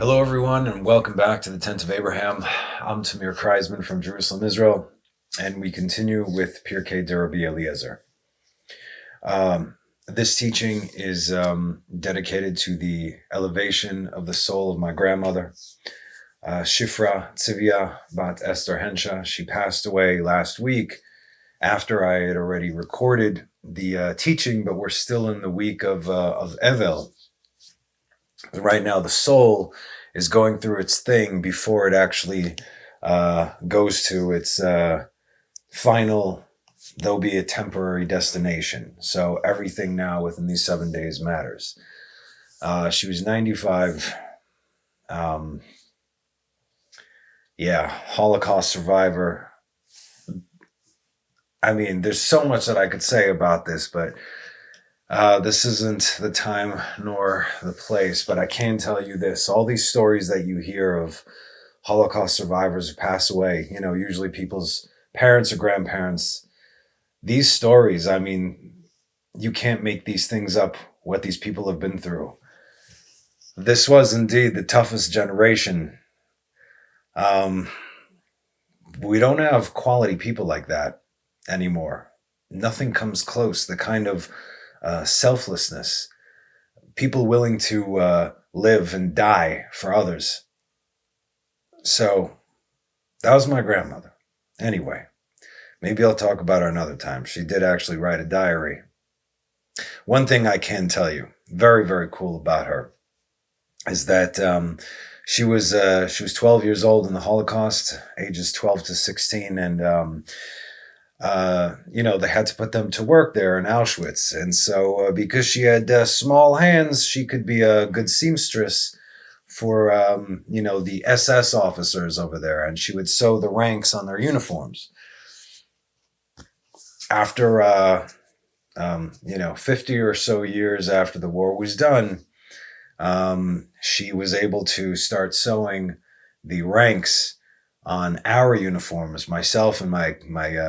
Hello, everyone, and welcome back to the Tent of Abraham. I'm Tamir Kreisman from Jerusalem, Israel, and we continue with Pirkei de Rabbi Eliezer. This teaching is dedicated to the elevation of the soul of my grandmother, Shifra Tzivia Bat Esther Hensha. She passed away last week after I had already recorded the teaching, but we're still in the week of Evel. Right now, the soul is going through its thing before it actually goes to its final, there'll be a temporary destination. So everything now within these 7 days matters. She was 95. Holocaust survivor. I mean, there's so much that I could say about this, but this isn't the time nor the place, but I can tell you this. All these stories that you hear of Holocaust survivors who pass away, usually people's parents or grandparents, these stories, I mean, you can't make these things up, what these people have been through. This was indeed the toughest generation. We don't have quality people like that anymore. Nothing comes close. The kind of selflessness, people willing to live and die for others. So that was my grandmother. Anyway, maybe I'll talk about her another time. She did actually write a diary. One thing I can tell you, very, very cool about her, is that she was 12 years old in the Holocaust, ages 12 to 16, and they had to put them to work there in Auschwitz. And so because she had small hands, she could be a good seamstress for, the SS officers over there. And she would sew the ranks on their uniforms. After, 50 or so years after the war was done, she was able to start sewing the ranks on our uniforms, myself and my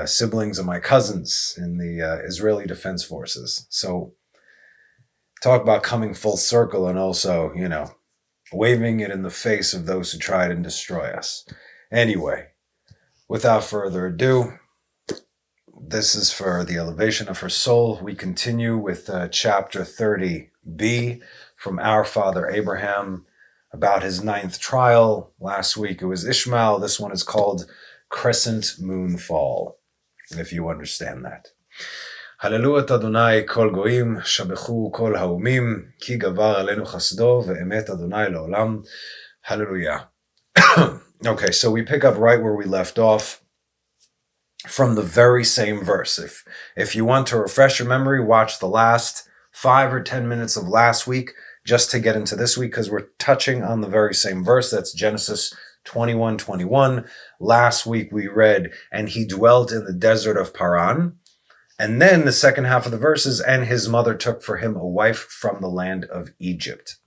siblings and my cousins in the Israeli Defense Forces. So talk about coming full circle and also, waving it in the face of those who tried and destroy us. Anyway, without further ado, this is for the elevation of her soul. We continue with chapter 30b from our father Abraham, about his 9th trial. Last week it was Ishmael. This one is called Crescent Moon Fall, if you understand that. Hallelu et Adonai kol goim, shabechu kol haumim, ki gavar alenu chasdo ve'emet Adonai leolam. Hallelujah. Okay, so we pick up right where we left off from the very same verse. If you want to refresh your memory, watch the last 5 or 10 minutes of last week, just to get into this week, because we're touching on the very same verse. That's Genesis 21:21. Last week we read, and he dwelt in the desert of Paran. And then the second half of the verse is, and his mother took for him a wife from the land of Egypt.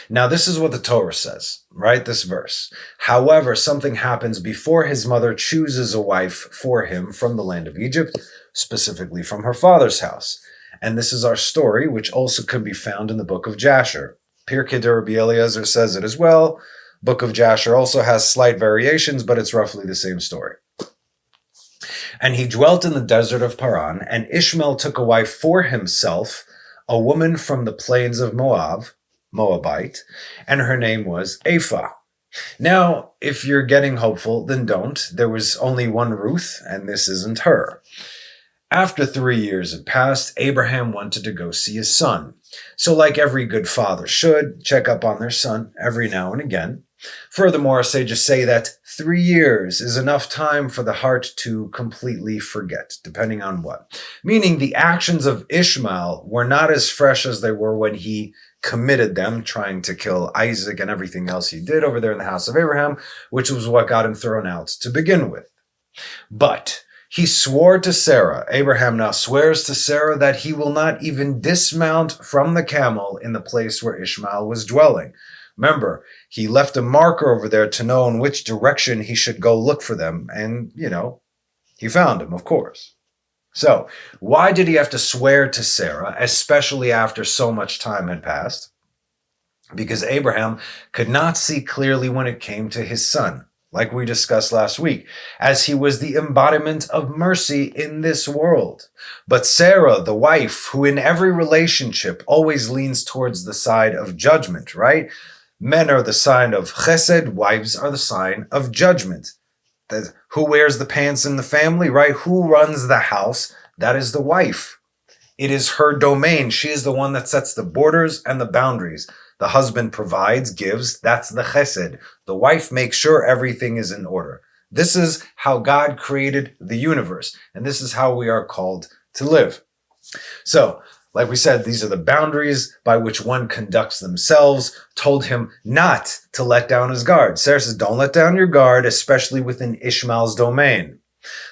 Now, this is what the Torah says, right? This verse. However, something happens before his mother chooses a wife for him from the land of Egypt, specifically from her father's house. And this is our story, which also could be found in the book of Jasher. Pirkei de Rabbi Eliezer says it as well. Book of Jasher also has slight variations, but it's roughly the same story. And he dwelt in the desert of Paran, and Ishmael took a wife for himself, a woman from the plains of Moabite, and her name was Ephah. Now, if you're getting hopeful, then don't. There was only one Ruth, and this isn't her. After 3 years had passed, Abraham wanted to go see his son. So like every good father should, check up on their son every now and again. Furthermore, sages say that 3 years is enough time for the heart to completely forget, depending on what. Meaning the actions of Ishmael were not as fresh as they were when he committed them, trying to kill Isaac and everything else he did over there in the house of Abraham, which was what got him thrown out to begin with. But he swore to Sarah, Abraham now swears to Sarah, that he will not even dismount from the camel in the place where Ishmael was dwelling. Remember, he left a marker over there to know in which direction he should go look for them. And, he found him, of course. So, why did he have to swear to Sarah, especially after so much time had passed? because Abraham could not see clearly when it came to his son, like we discussed last week, as he was the embodiment of mercy in this world. But Sarah, the wife, who in every relationship always leans towards the side of judgment, right? Men are the sign of chesed, wives are the sign of judgment. Who wears the pants in the family, right? Who runs the house? That is the wife. It is her domain. She is the one that sets the borders and the boundaries. The husband provides, gives. That's the chesed. The wife makes sure everything is in order. This is how God created the universe, and this is how we are called to live. So, like we said, these are the boundaries by which one conducts themselves. Told him not to let down his guard. Sarah says, don't let down your guard, especially within Ishmael's domain.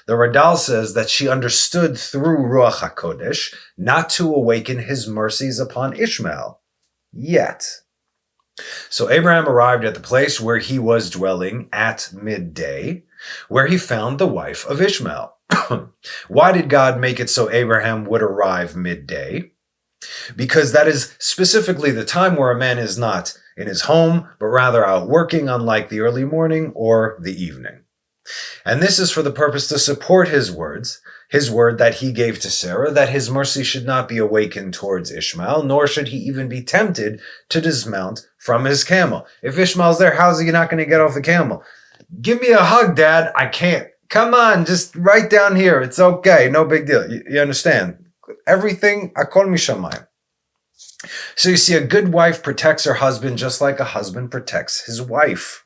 The Radal says that she understood through Ruach HaKodesh not to awaken his mercies upon Ishmael yet. So Abraham arrived at the place where he was dwelling at midday, where he found the wife of Ishmael. Why did God make it so Abraham would arrive midday? Because that is specifically the time where a man is not in his home, but rather out working, unlike the early morning or the evening. And this is for the purpose to support his word that he gave to Sarah, that his mercy should not be awakened towards Ishmael, nor should he even be tempted to dismount from his camel. If Ishmael's there, how's he not going to get off the camel? Give me a hug, Dad. I can't. Come on, just right down here. It's okay. No big deal. You understand? Everything, akol mishamayim. So you see, a good wife protects her husband just like a husband protects his wife.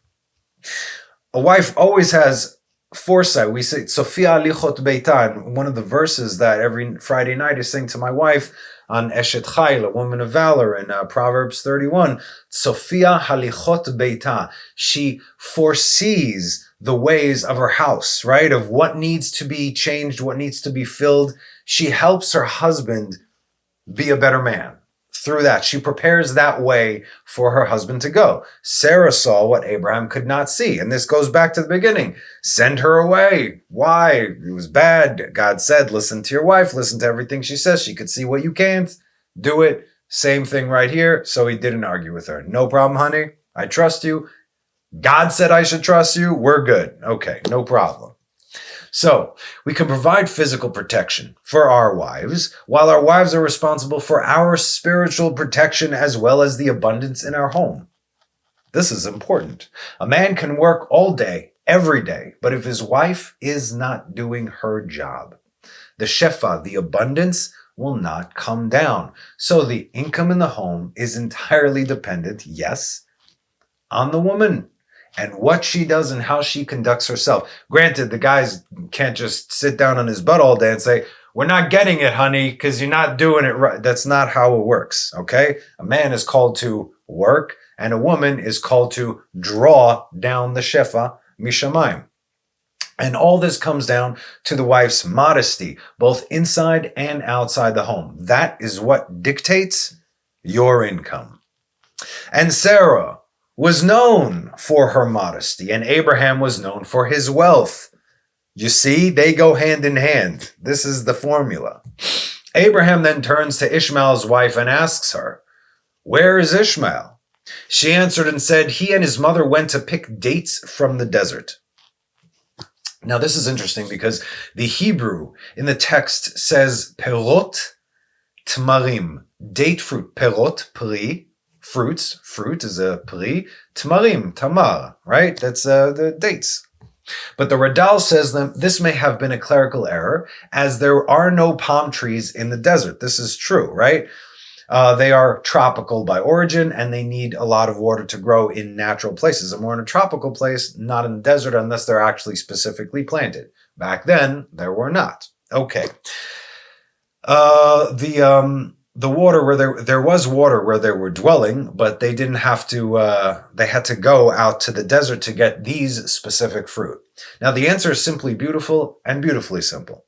A wife always has foresight. We say, Sophia lichot beita, and one of the verses that every Friday night I sing to my wife on Eshet Chayil, a woman of valor, in Proverbs 31. Sophia halichot beita. She foresees the ways of her house, right? Of what needs to be changed, what needs to be filled. She helps her husband be a better man. Through that, she prepares that way for her husband to go. Sarah saw what Abraham could not see. And this goes back to the beginning. Send her away. Why? It was bad. God said, listen to your wife. Listen to everything she says. She could see what you can't. Do it. Same thing right here. So he didn't argue with her. No problem, honey. I trust you. God said I should trust you. We're good. Okay, no problem. So we can provide physical protection for our wives, while our wives are responsible for our spiritual protection as well as the abundance in our home. This is important. A man can work all day, every day, but if his wife is not doing her job, the shefa, the abundance, will not come down. So the income in the home is entirely dependent, yes, on the woman and what she does and how she conducts herself. Granted, the guys can't just sit down on his butt all day and say, we're not getting it, honey, because you're not doing it right. That's not how it works, okay? A man is called to work, and a woman is called to draw down the shefa mishamayim. And all this comes down to the wife's modesty, both inside and outside the home. That is what dictates your income. And Sarah was known for her modesty, and Abraham was known for his wealth. You see, they go hand in hand. This is the formula. Abraham then turns to Ishmael's wife and asks her, where is Ishmael? She answered and said, he and his mother went to pick dates from the desert. Now, this is interesting because the Hebrew in the text says perot tmarim, date fruit, perot, pri, fruits, fruit is a pri, tmarim, tamar, right? That's the dates. But the Radal says that this may have been a clerical error, as there are no palm trees in the desert. This is true, right? They are tropical by origin, and they need a lot of water to grow in natural places. And we're in a tropical place, not in the desert, unless they're actually specifically planted. Back then, there were not. Okay. The water where there was water where they were dwelling, but they didn't have to, they had to go out to the desert to get these specific fruit. Now, the answer is simply beautiful and beautifully simple.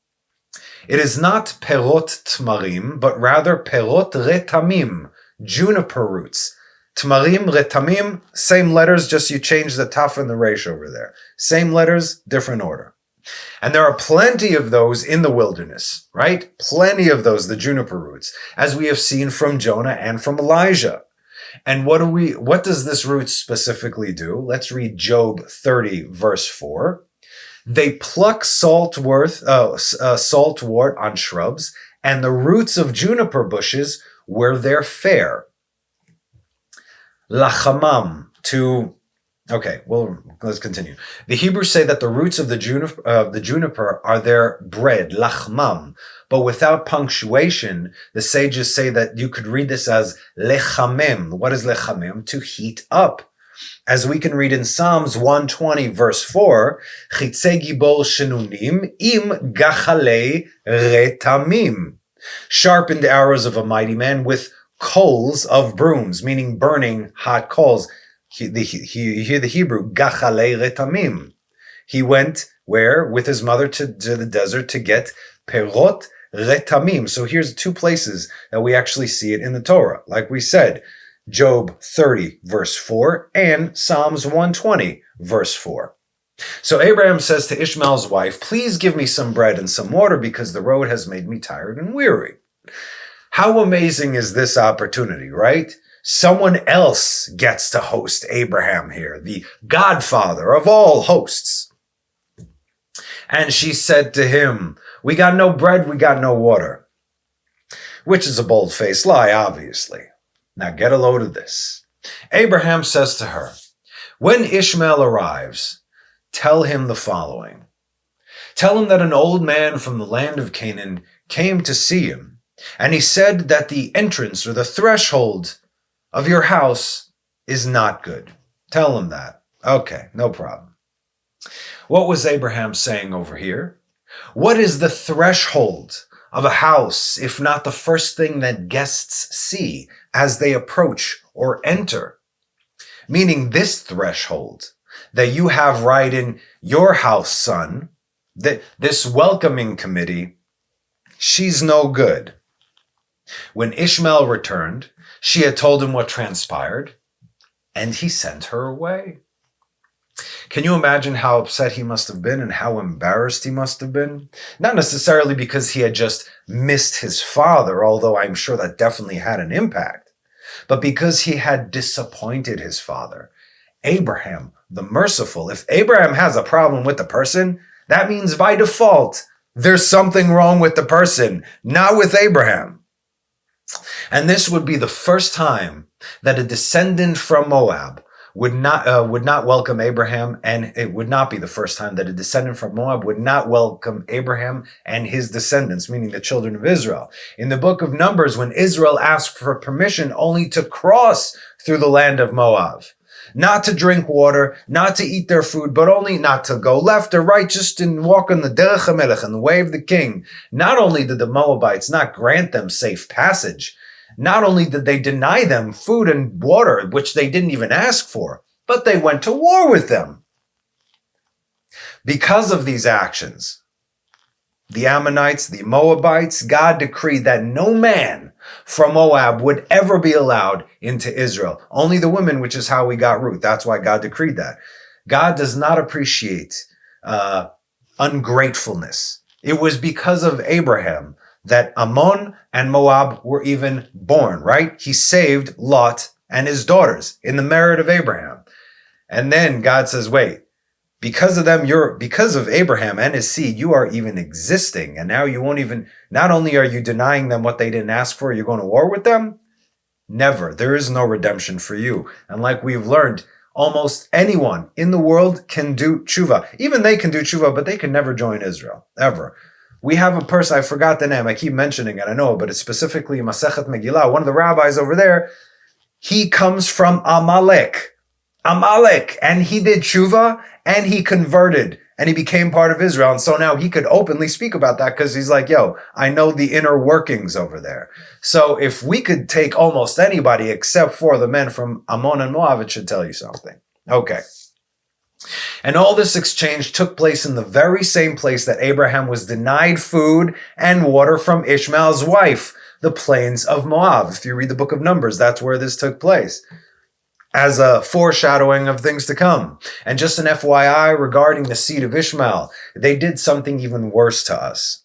It is not perot tmarim, but rather perot retamim, juniper roots. Tmarim, retamim, same letters, just you change the taf and the resh over there. Same letters, different order. And there are plenty of those in the wilderness, right? Plenty of those, the juniper roots, as we have seen from Jonah and from Elijah. And what does this root specifically do? Let's read Job 30, verse 4. They pluck saltwort on shrubs, and the roots of juniper bushes where they're fair. Lachamam, okay, well, let's continue. The Hebrews say that the roots of the juniper are their bread, lachmam. But without punctuation, the sages say that you could read this as lechamem. What is lechamem? To heat up. As we can read in Psalms 120, verse 4, Chitzei gibor shenunim im gachalei retamim. Sharpened arrows of a mighty man with coals of brooms, meaning burning hot coals. You hear the Hebrew, gachalei retamim. He went where? With his mother to the desert to get perot retamim. So here's two places that we actually see it in the Torah. Like we said, Job 30, verse 4, and Psalms 120, verse 4. So Abraham says to Ishmael's wife, please give me some bread and some water because the road has made me tired and weary. How amazing is this opportunity, right? Someone else gets to host Abraham here, the godfather of all hosts. And she said to him, we got no bread, we got no water. Which is a bold-faced lie, obviously. Now get a load of this. Abraham says to her, when Ishmael arrives, tell him the following. Tell him that an old man from the land of Canaan came to see him, and he said that the entrance or the threshold of your house is not good. Tell him that. Okay, no problem. What was Abraham saying over here? What is the threshold of a house, if not the first thing that guests see as they approach or enter? Meaning this threshold that you have right in your house, son, that this welcoming committee, she's no good. When Ishmael returned, she had told him what transpired, and he sent her away. Can you imagine how upset he must have been and how embarrassed he must have been? Not necessarily because he had just missed his father, although I'm sure that definitely had an impact, but because he had disappointed his father. Abraham, the merciful. If Abraham has a problem with the person, that means by default, there's something wrong with the person, not with Abraham. And this would be the first time that a descendant from Moab would not welcome Abraham, and it would not be the first time that a descendant from Moab would not welcome Abraham and his descendants, meaning the children of Israel. In the book of Numbers, when Israel asked for permission only to cross through the land of Moab, not to drink water, not to eat their food, but only not to go left or right, just to walk on the derech hamelech, in the way of the king. Not only did the Moabites not grant them safe passage, not only did they deny them food and water, which they didn't even ask for, but they went to war with them. Because of these actions, the Ammonites, the Moabites, God decreed that no man from Moab would ever be allowed into Israel. Only the women, which is how we got Ruth. That's why God decreed that. God does not appreciate ungratefulness. It was because of Abraham that Ammon and Moab were even born, right? He saved Lot and his daughters in the merit of Abraham. And then God says, wait, because of Abraham and his seed, you are even existing. And now you won't even, not only are you denying them what they didn't ask for, you're going to war with them? Never. There is no redemption for you. And like we've learned, almost anyone in the world can do tshuva. Even they can do tshuva, but they can never join Israel, ever. We have a person, I forgot the name, I keep mentioning it, I know, but it's specifically Masechet Megillah. One of the rabbis over there, he comes from Amalek, and he did tshuva, and he converted, and he became part of Israel, and so now he could openly speak about that, because he's like, yo, I know the inner workings over there. So if we could take almost anybody except for the men from Ammon and Moab, it should tell you something. Okay. And all this exchange took place in the very same place that Abraham was denied food and water from Ishmael's wife, the plains of Moab. If you read the book of Numbers, that's where this took place, as a foreshadowing of things to come. And just an FYI regarding the seed of Ishmael, they did something even worse to us.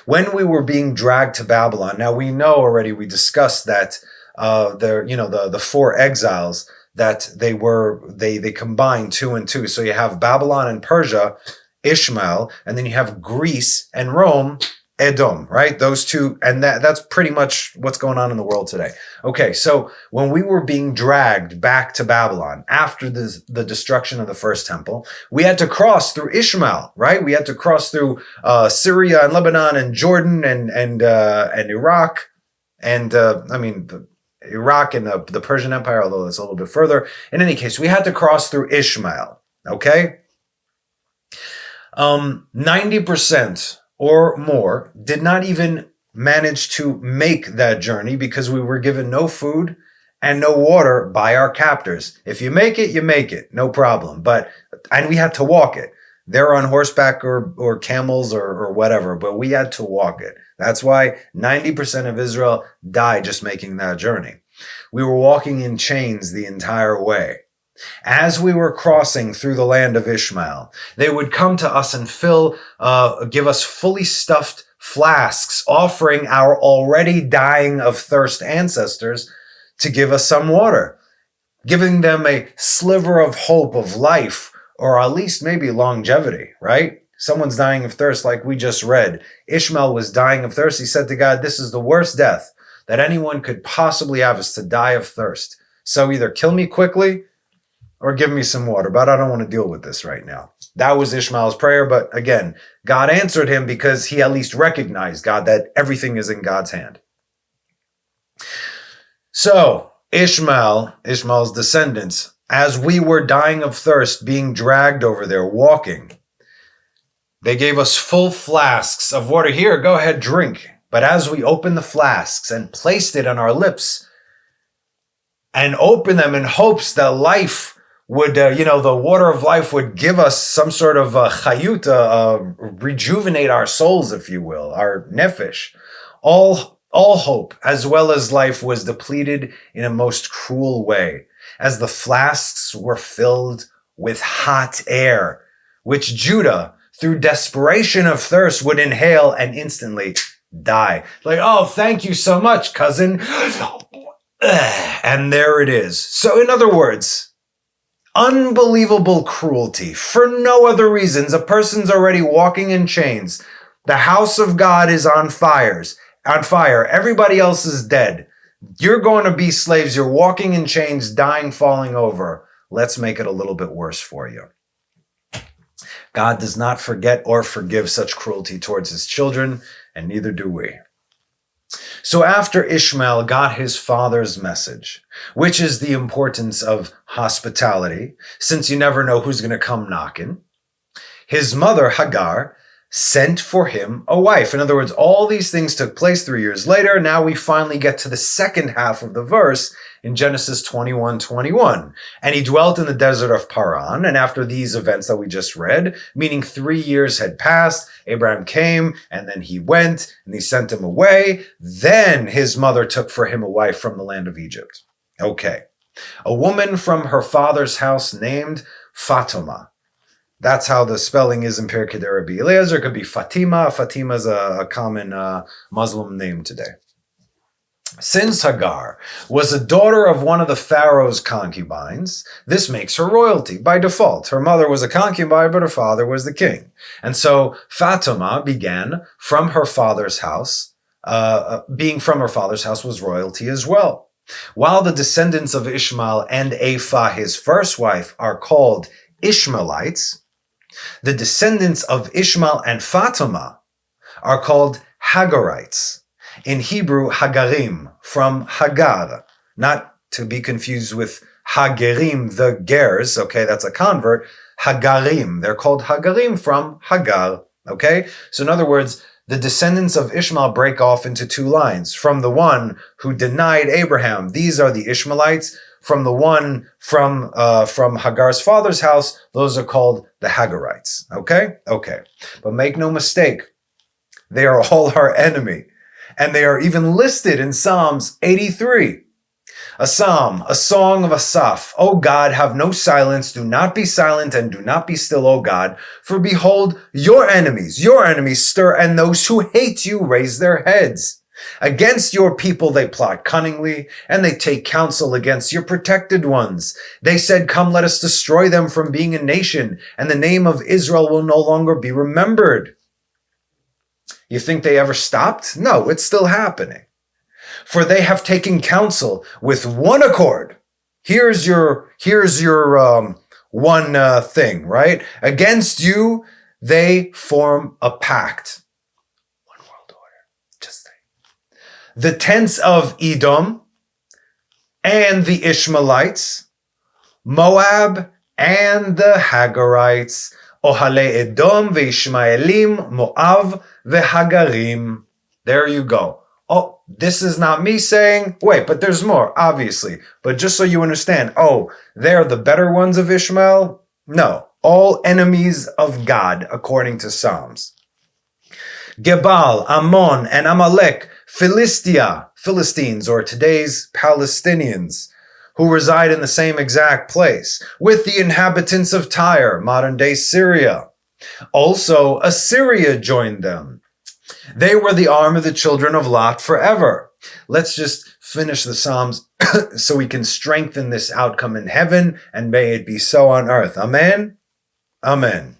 When we were being dragged to Babylon, now we know already, we discussed that the four exiles that they combined two and two. So you have Babylon and Persia, Ishmael, and then you have Greece and Rome, Edom, right? Those two, and that's pretty much what's going on in the world today. Okay, so when we were being dragged back to Babylon after the destruction of the first temple, we had to cross through Ishmael, right? We had to cross through Syria and Lebanon and Jordan and Iraq, and Iraq and the Persian Empire, although that's a little bit further. In any case, we had to cross through Ishmael, okay? 90% or more did not even manage to make that journey because we were given no food and no water by our captors. If you make it, you make it, no problem. And we had to walk it. They're on horseback or camels or whatever, but we had to walk it. That's why 90% of Israel died just making that journey. We were walking in chains the entire way. As we were crossing through the land of Ishmael, they would come to us and give us fully stuffed flasks, offering our already dying of thirst ancestors to give us some water, giving them a sliver of hope of life, or at least maybe longevity, right? Someone's dying of thirst, like we just read. Ishmael was dying of thirst. He said to God, this is the worst death that anyone could possibly have, is to die of thirst. So either kill me quickly or give me some water, but I don't want to deal with this right now. That was Ishmael's prayer, but again, God answered him because he at least recognized God, that everything is in God's hand. So Ishmael's descendants, as we were dying of thirst, being dragged over there, walking, they gave us full flasks of water. Here, go ahead, drink. But as we opened the flasks and placed it on our lips and opened them in hopes that life would, the water of life would give us some sort of chayut, rejuvenate our souls, if you will, our nefesh. All hope, as well as life, was depleted in a most cruel way, as the flasks were filled with hot air, which Judah, through desperation of thirst, would inhale and instantly die. Like, oh, thank you so much, cousin. And there it is. So in other words, unbelievable cruelty for no other reasons. A person's already walking in chains. The house of God is on fire. Everybody else is dead. You're going to be slaves. You're walking in chains, dying, falling over. Let's make it a little bit worse for you. God does not forget or forgive such cruelty towards his children, and neither do we. So after Ishmael got his father's message, which is the importance of hospitality, since you never know who's going to come knocking, his mother, Hagar, sent for him a wife. In other words, all these things took place 3 years later. Now we finally get to the second half of the verse in Genesis 21:21. And he dwelt in the desert of Paran. And after these events that we just read, meaning 3 years had passed, Abraham came and then he went and he sent him away. Then his mother took for him a wife from the land of Egypt. Okay. A woman from her father's house named Fatima. That's how the spelling is in Pirkei Rabbi Eliezer. It could be Fatima. Fatima is a common Muslim name today. Since Hagar was a daughter of one of the Pharaoh's concubines, this makes her royalty by default. Her mother was a concubine, but her father was the king. And so Fatima began from her father's house. Being from her father's house was royalty as well. While the descendants of Ishmael and Ephah, his first wife, are called Ishmaelites, the descendants of Ishmael and Fatima are called Hagarites. In Hebrew, Hagarim, from Hagar, not to be confused with Hagerim, the Gers, okay, that's a convert. Hagarim, they're called Hagarim from Hagar, okay? So in other words, the descendants of Ishmael break off into two lines. From the one who denied Abraham, these are the Ishmaelites. From the one from Hagar's father's house, those are called the Hagarites. Okay? Okay. But make no mistake, they are all our enemy. And they are even listed in Psalms 83. A psalm, a song of Asaph. O God, have no silence. Do not be silent and do not be still, O God. For behold, your enemies stir, and those who hate you raise their heads. Against your people they plot cunningly, and they take counsel against your protected ones. They said, come, let us destroy them from being a nation, and the name of Israel will no longer be remembered. You think they ever stopped? No, it's still happening. For they have taken counsel with one accord. Here's your one thing, right? Against you, they form a pact. One world order. Just say. The tents of Edom and the Ishmaelites, Moab and the Hagarites, Ohale Edom ve'Ishmaelim, Moab ve'Hagarim. There you go. Oh, this is not me saying, wait, but there's more, obviously. But just so you understand, oh, they're the better ones of Ishmael? No, all enemies of God, according to Psalms. Gebal, Ammon, and Amalek, Philistia, Philistines, or today's Palestinians, who reside in the same exact place, with the inhabitants of Tyre, modern-day Syria. Also, Assyria joined them. They were the arm of the children of Lot forever. Let's just finish the Psalms so we can strengthen this outcome in heaven, and may it be so on earth. Amen? Amen.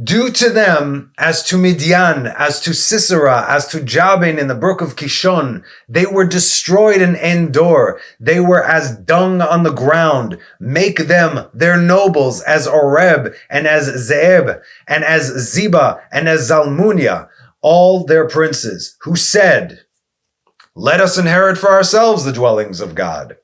Do to them as to Midian, as to Sisera, as to Jabin in the brook of Kishon. They were destroyed in Endor. They were as dung on the ground. Make them their nobles as Oreb and as Zeeb and as Zeba and as Zalmunna, all their princes, who said, let us inherit for ourselves the dwellings of God.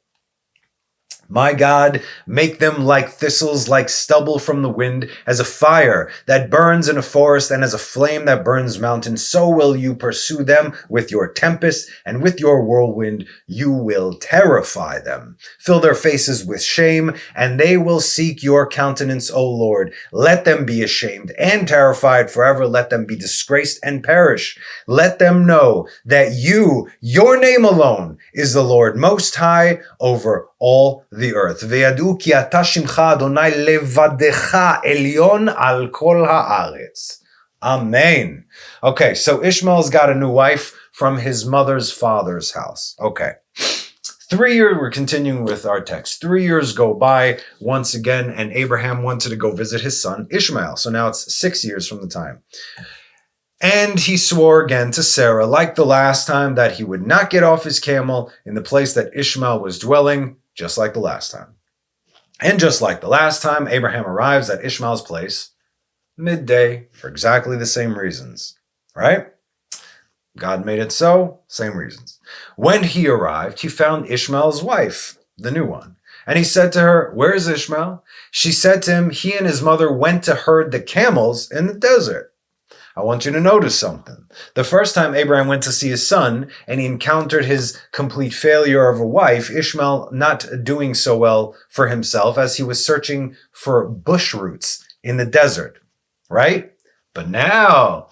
My God, make them like thistles, like stubble from the wind, as a fire that burns in a forest and as a flame that burns mountains. So will you pursue them with your tempest, and with your whirlwind you will terrify them. Fill their faces with shame, and they will seek your countenance, O Lord. Let them be ashamed and terrified forever. Let them be disgraced and perish. Let them know that you, your name alone, is the Lord Most High over all the earth. Ve'yadu ki ata shimcha Adonai levadecha elyon al kol haaretz. Amen. Okay, so Ishmael's got a new wife from his mother's father's house. Okay. 3 years, we're continuing with our text. 3 years go by once again, and Abraham wanted to go visit his son Ishmael. So now it's 6 years from the time. And he swore again to Sarah, like the last time, that he would not get off his camel in the place that Ishmael was dwelling, just like the last time. And just like the last time, Abraham arrives at Ishmael's place midday for exactly the same reasons, right? God made it so, same reasons. When he arrived, he found Ishmael's wife, the new one. And he said to her, where is Ishmael? She said to him, he and his mother went to herd the camels in the desert. I want you to notice something. The first time Abraham went to see his son and he encountered his complete failure of a wife, Ishmael not doing so well for himself as he was searching for bush roots in the desert, right? But now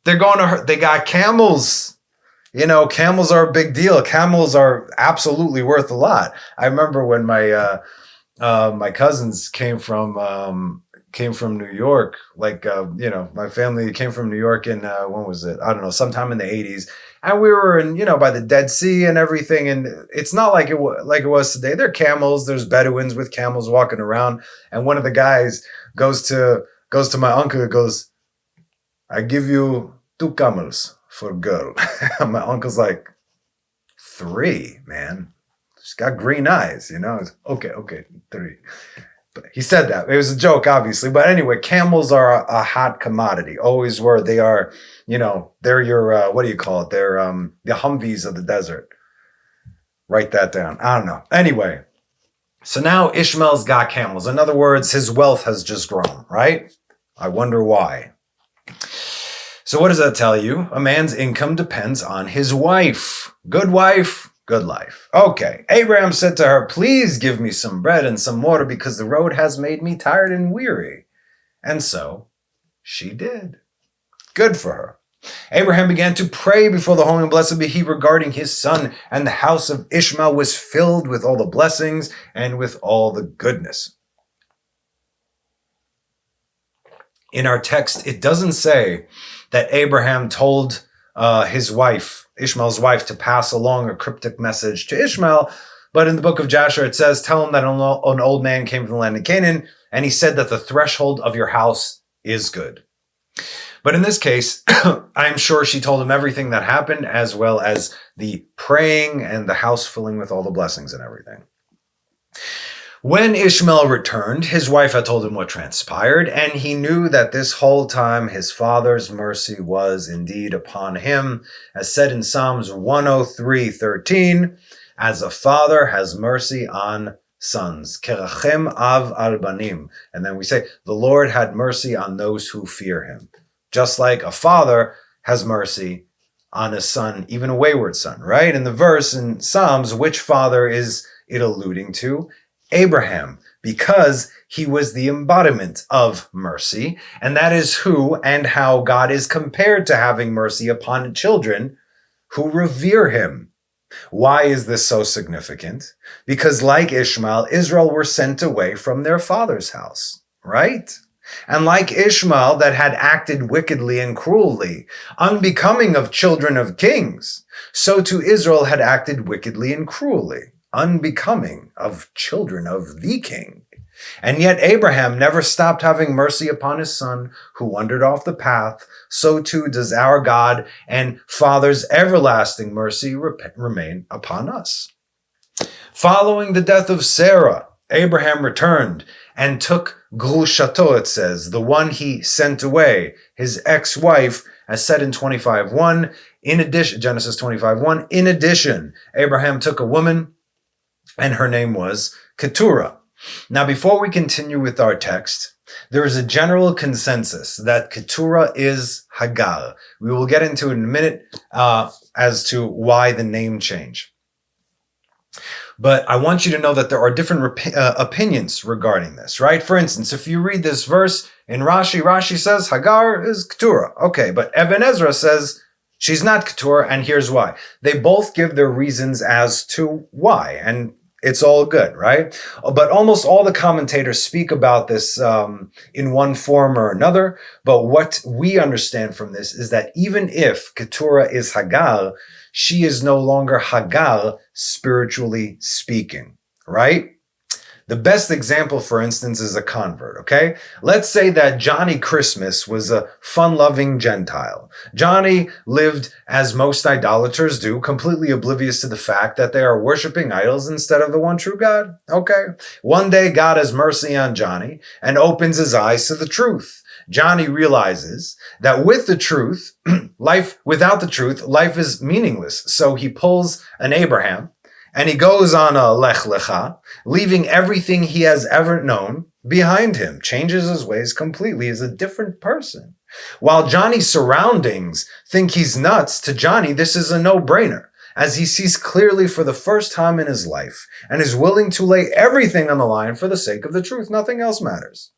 they got camels. You know, camels are a big deal. Camels are absolutely worth a lot. I remember when my cousins came from New York, my family came from New York in, when was it? I don't know, sometime in the 80s. And we were in, by the Dead Sea and everything. And it's not like it was today. There are camels. There's Bedouins with camels walking around. And one of the guys goes to my uncle and goes, I give you 2 camels for a girl. My uncle's like, 3, man. She's got green eyes, It's, okay, 3. But he said that. It was a joke, obviously. But anyway, camels are a hot commodity. Always were. They are, they're your, what do you call it? They're the Humvees of the desert. Write that down. I don't know. Anyway, so now Ishmael's got camels. In other words, his wealth has just grown, right? I wonder why. So what does that tell you? A man's income depends on his wife. Good wife. Good life. Okay. Abraham said to her, please give me some bread and some water because the road has made me tired and weary. And so she did. Good for her. Abraham began to pray before the Holy and Blessed be He regarding his son, and the house of Ishmael was filled with all the blessings and with all the goodness. In our text, it doesn't say that Abraham told Ishmael's wife, to pass along a cryptic message to Ishmael. But in the book of Jasher, it says, tell him that an old man came from the land of Canaan, and he said that the threshold of your house is good. But in this case, I'm sure she told him everything that happened, as well as the praying and the house filling with all the blessings and everything. When Ishmael returned, his wife had told him what transpired, and he knew that this whole time his father's mercy was indeed upon him, as said in Psalms 103:13, as a father has mercy on sons. Kerachem av al banim. And then we say, the Lord had mercy on those who fear him. Just like a father has mercy on a son, even a wayward son, right? In the verse in Psalms, which father is it alluding to? Abraham, because he was the embodiment of mercy, and that is who and how God is compared to having mercy upon children who revere him. Why is this so significant? Because like Ishmael, Israel were sent away from their father's house, right? And like Ishmael that had acted wickedly and cruelly, unbecoming of children of kings, so too Israel had acted wickedly and cruelly, unbecoming of children of the king. And yet Abraham never stopped having mercy upon his son who wandered off the path. So too does our God and Father's everlasting mercy remain upon us. Following the death of Sarah, Abraham returned and took Grushato, it says, the one he sent away, his ex-wife, as said in 25:1. In addition, Genesis 25:1. In addition, Abraham took a woman, and her name was Keturah. Now, before we continue with our text, there is a general consensus that Keturah is Hagar. We will get into it in a minute as to why the name change. But I want you to know that there are different opinions regarding this, right? For instance, if you read this verse in Rashi, Rashi says Hagar is Keturah. Okay, but Ibn Ezra says she's not Keturah, and here's why. They both give their reasons as to why, and it's all good, right? But almost all the commentators speak about this in one form or another. But what we understand from this is that even if Keturah is Hagar, she is no longer Hagar, spiritually speaking, right? The best example, for instance, is a convert, okay? Let's say that Johnny Christmas was a fun-loving Gentile. Johnny lived as most idolaters do, completely oblivious to the fact that they are worshiping idols instead of the one true God, okay? One day, God has mercy on Johnny and opens his eyes to the truth. Johnny realizes that with the truth, without the truth, life is meaningless. So he pulls an Abraham, and he goes on a Lech Lecha, leaving everything he has ever known behind him, changes his ways completely, is a different person. While Johnny's surroundings think he's nuts, to Johnny, this is a no-brainer, as he sees clearly for the first time in his life and is willing to lay everything on the line for the sake of the truth. Nothing else matters.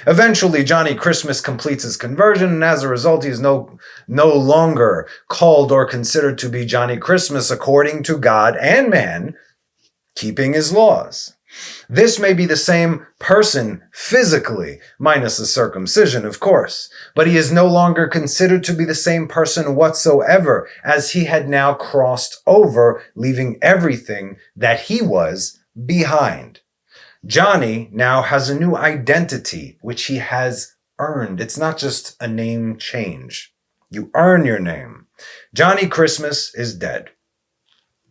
Eventually, Johnny Christmas completes his conversion, and as a result, he is no longer called or considered to be Johnny Christmas according to God and man, keeping his laws. This may be the same person physically, minus the circumcision, of course, but he is no longer considered to be the same person whatsoever, as he had now crossed over, leaving everything that he was behind. Johnny now has a new identity, which he has earned. It's not just a name change. You earn your name. Johnny Christmas is dead.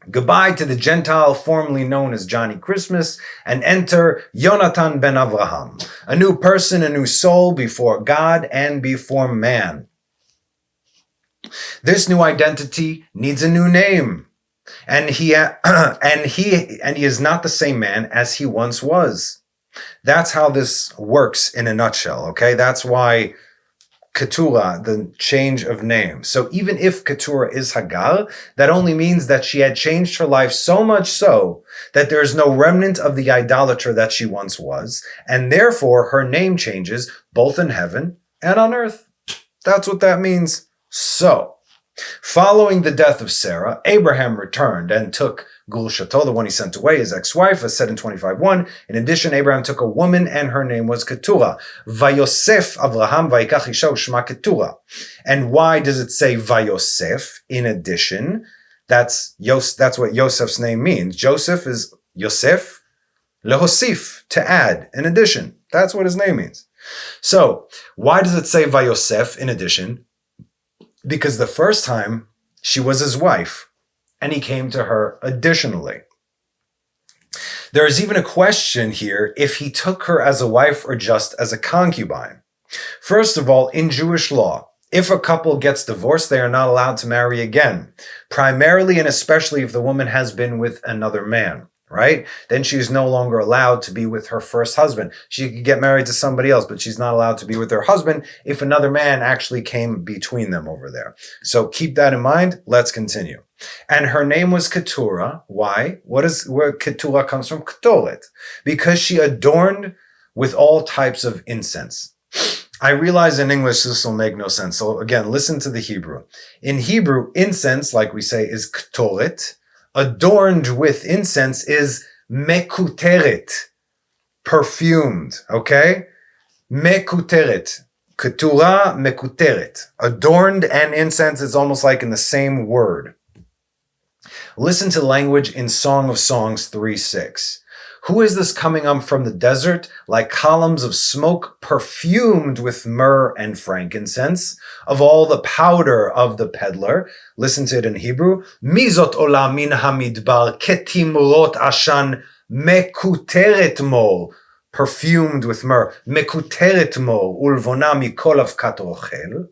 Goodbye to the Gentile formerly known as Johnny Christmas, and enter Yonatan ben Avraham, a new person, a new soul before God and before man. This new identity needs a new name. And he is not the same man as he once was. That's how this works in a nutshell, okay? That's why Keturah, the change of name. So even if Keturah is Hagar, that only means that she had changed her life so much so that there is no remnant of the idolater that she once was, and therefore her name changes both in heaven and on earth. That's what that means. So, Following the death of Sarah, Abraham returned and took Gulshato, the one he sent away, his ex-wife, as said in 25:1. In addition, Abraham took a woman, and her name was Keturah. Vayosef Avraham vayikach isha ushma Keturah. And why does it say Vayosef? In addition, that's what Yosef's name means. Joseph is Yosef, lehosif, to add, in addition. That's what his name means. So, why does it say Vayosef in addition? Because the first time she was his wife, and he came to her additionally. There is even a question here if he took her as a wife or just as a concubine. First of all, in Jewish law, if a couple gets divorced, they are not allowed to marry again, primarily and especially if the woman has been with another man. Right? Then she is no longer allowed to be with her first husband. She could get married to somebody else, but she's not allowed to be with her husband if another man actually came between them over there. So keep that in mind. Let's continue. And her name was Keturah. Why? Where Keturah comes from? Ketoret. Because she adorned with all types of incense. I realize in English this will make no sense. So again, listen to the Hebrew. In Hebrew, incense, like we say, is Ketoret. Adorned with incense is mekuteret, perfumed, okay? Mekuteret, keturah mekuteret. Adorned and incense is almost like in the same word. Listen to language in Song of Songs 3:6. Who is this coming up from the desert, like columns of smoke perfumed with myrrh and frankincense, of all the powder of the peddler? Listen to it in Hebrew. Mizot ola min hamidbar ketimrot ashan mekuteret mol, perfumed with myrrh, mekuteret mol, ulvona mikol avkat rochel.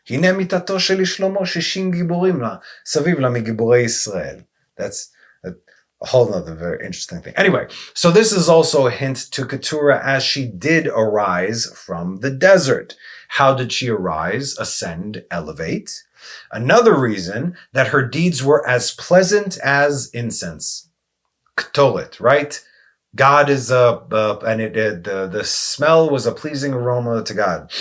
הנה מיתתו של שלמה 60 גיבורים לה, סביב לה מגיבורי ישראל. That's a whole other very interesting thing. Anyway, so this is also a hint to Keturah as she did arise from the desert. How did she arise, ascend, elevate? Another reason that her deeds were as pleasant as incense. Ketoret, right? God is the smell was a pleasing aroma to God.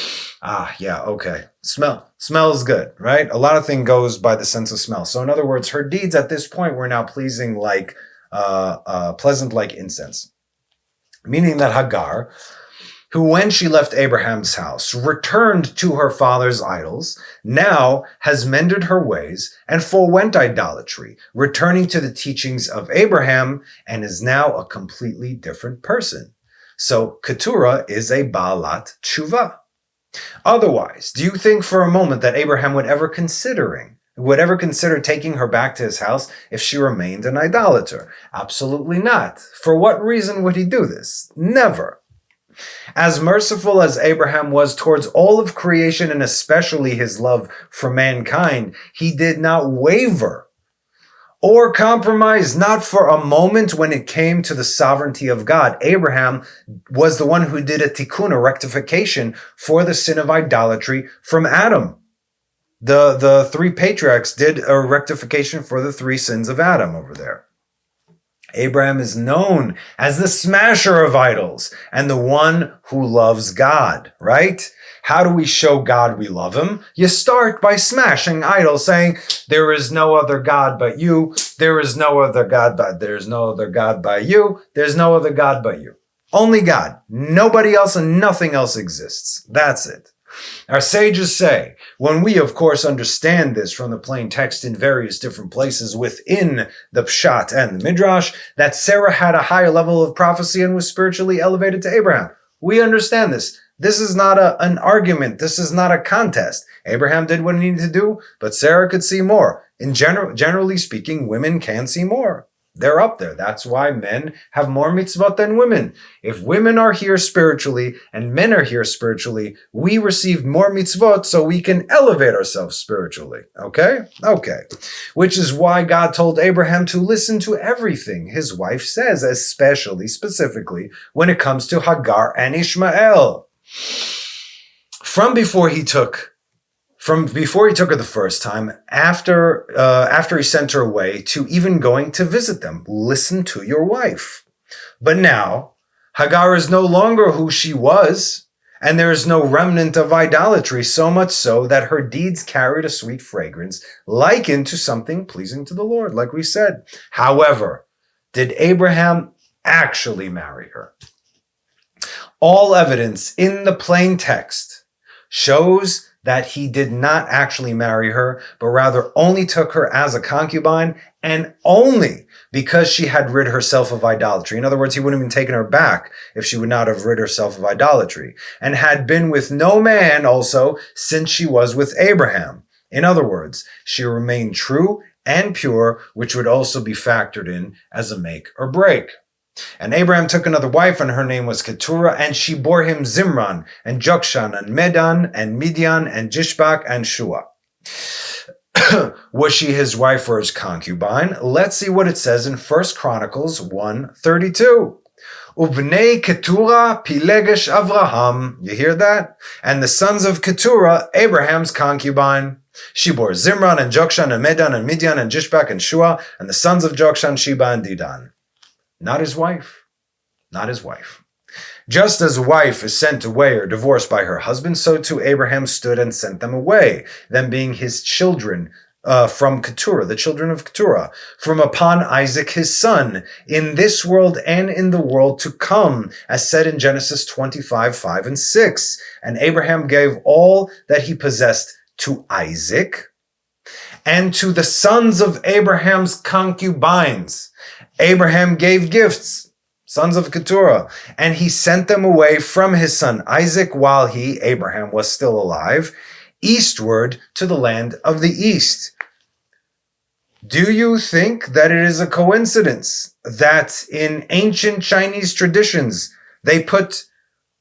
Okay. Smell is good, right? A lot of things goes by the sense of smell. So in other words, her deeds at this point were now pleasing like pleasant like incense. Meaning that Hagar, who when she left Abraham's house returned to her father's idols, now has mended her ways and forwent idolatry, returning to the teachings of Abraham, and is now a completely different person. So Keturah is a Baalat Tshuva. Otherwise, do you think for a moment that Abraham would ever consider taking her back to his house if she remained an idolater? Absolutely not. For what reason would he do this? Never. As merciful as Abraham was towards all of creation and especially his love for mankind, he did not waver or compromise, not for a moment when it came to the sovereignty of God. Abraham was the one who did a tikkun, a rectification for the sin of idolatry from Adam. The three patriarchs did a rectification for the three sins of Adam over there. Abraham is known as the smasher of idols and the one who loves God, right? How do we show God we love him? You start by smashing idols, saying, there is no other God but you. There is no other God but there's no other God by you. There's no other God but you. Only God. Nobody else and nothing else exists. That's it. Our sages say, when we of course understand this from the plain text in various different places within the Pshat and the Midrash, that Sarah had a higher level of prophecy and was spiritually elevated to Abraham. We understand this. This is not an argument. This is not a contest. Abraham did what he needed to do, but Sarah could see more. Generally speaking, women can see more. They're up there. That's why men have more mitzvot than women. If women are here spiritually and men are here spiritually, we receive more mitzvot so we can elevate ourselves spiritually. Okay? Okay. Which is why God told Abraham to listen to everything his wife says, especially, specifically, when it comes to Hagar and Ishmael. From before he took her the first time, after he sent her away, to even going to visit them. Listen to your wife. But now, Hagar is no longer who she was, and there is no remnant of idolatry, so much so that her deeds carried a sweet fragrance, likened to something pleasing to the Lord, like we said. However, did Abraham actually marry her? All evidence in the plain text shows that he did not actually marry her, but rather only took her as a concubine, and only because she had rid herself of idolatry. In other words, he wouldn't have taken her back if she would not have rid herself of idolatry, and had been with no man also since she was with Abraham. In other words, she remained true and pure, which would also be factored in as a make or break. And Abraham took another wife, and her name was Keturah, and she bore him Zimran, and Jokshan, and Medan, and Midian, and Jishbak, and Shua. Was she his wife or his concubine? Let's see what it says in 1 Chronicles 1:32. Ubnei Keturah Pilegesh Avraham. You hear that? And the sons of Keturah, Abraham's concubine. She bore Zimran, and Jokshan, and Medan, and Midian, and Jishbak, and Shua, and the sons of Jokshan, Sheba, and Didan. Not his wife. Not his wife. Just as a wife is sent away or divorced by her husband, so too Abraham stood and sent them away, them being his children from Keturah, the children of Keturah, from upon Isaac his son, in this world and in the world to come, as said in Genesis 25:5 and 6. And Abraham gave all that he possessed to Isaac and to the sons of Abraham's concubines. Abraham gave gifts, sons of Keturah, and he sent them away from his son Isaac while he, Abraham, was still alive, eastward to the land of the east. Do you think that it is a coincidence that in ancient Chinese traditions they put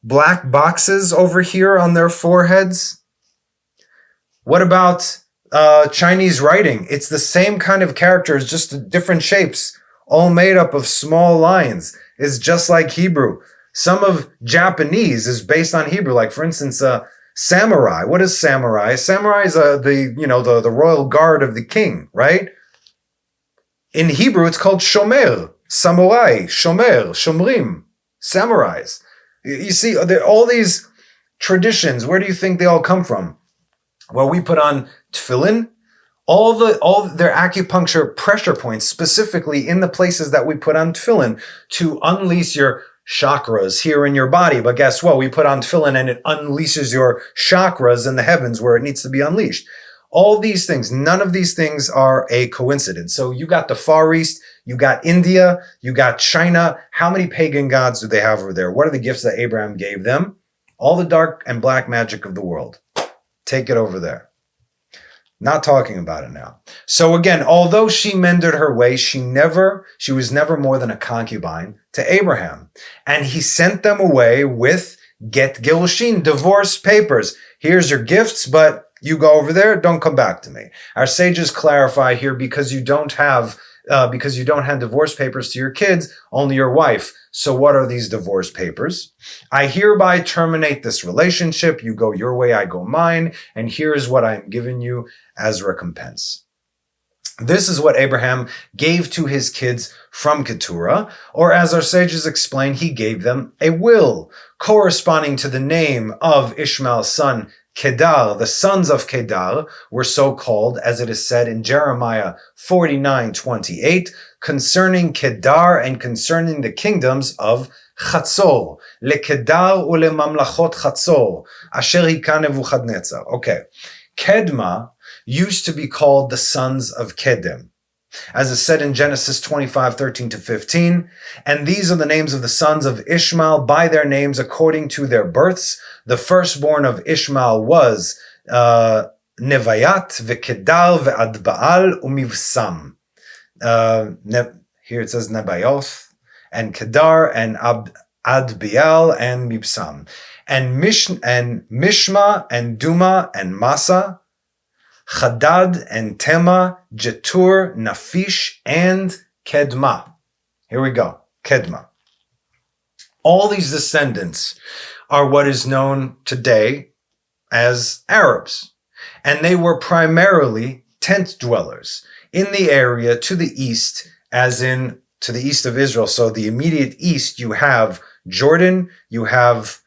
black boxes over here on their foreheads? What about Chinese writing? It's the same kind of characters, just different shapes, all made up of small lines. It's just like Hebrew. Some of Japanese is based on Hebrew. Like, for instance, samurai. What is samurai? Samurai is the royal guard of the king, right? In Hebrew, it's called shomer, samurai, shomer, shomrim, samurais. You see, all these traditions, where do you think they all come from? Well, we put on tefillin, all their acupuncture pressure points, specifically in the places that we put on tefillin to unleash your chakras here in your body. But guess what? We put on tefillin and it unleashes your chakras in the heavens where it needs to be unleashed. All these things, none of these things are a coincidence. So you got the Far East, you got India, you got China. How many pagan gods do they have over there? What are the gifts that Abraham gave them? All the dark and black magic of the world. Take it over there. Not talking about it now. So again, although she mended her way, she was never more than a concubine to Abraham. And he sent them away with get Gilshin, divorce papers. Here's your gifts, but you go over there, don't come back to me. Our sages clarify here because you don't have divorce papers to your kids, only your wife. So what are these divorce papers? I hereby terminate this relationship. You go your way, I go mine. And here is what I'm giving you as recompense. This is what Abraham gave to his kids from Keturah, or as our sages explain, he gave them a will corresponding to the name of Ishmael's son, Kedar. The sons of Kedar were so called, as it is said in Jeremiah 49:28, concerning Kedar and concerning the kingdoms of Chatzor, leKedar ulemamlachot Chatzor, asher hika Nebuchadnezzar. Okay, Kedma used to be called the sons of Kedem, as is said in Genesis 25:13-15, and these are the names of the sons of Ishmael by their names according to their births. The firstborn of Ishmael was Nevayat, Vekedar, Ve'adbaal, Umivsam. Here it says Nebaioth, and Kedar, and Adbial, and Mibsam. And Mishma, and Duma, and Masa, Chadad, and Tema, Jetur, Nafish, and Kedma. Here we go. Kedma. All these descendants are what is known today as Arabs. And they were primarily tent dwellers in the area to the east, as in to the east of Israel. So the immediate east, you have Jordan, you have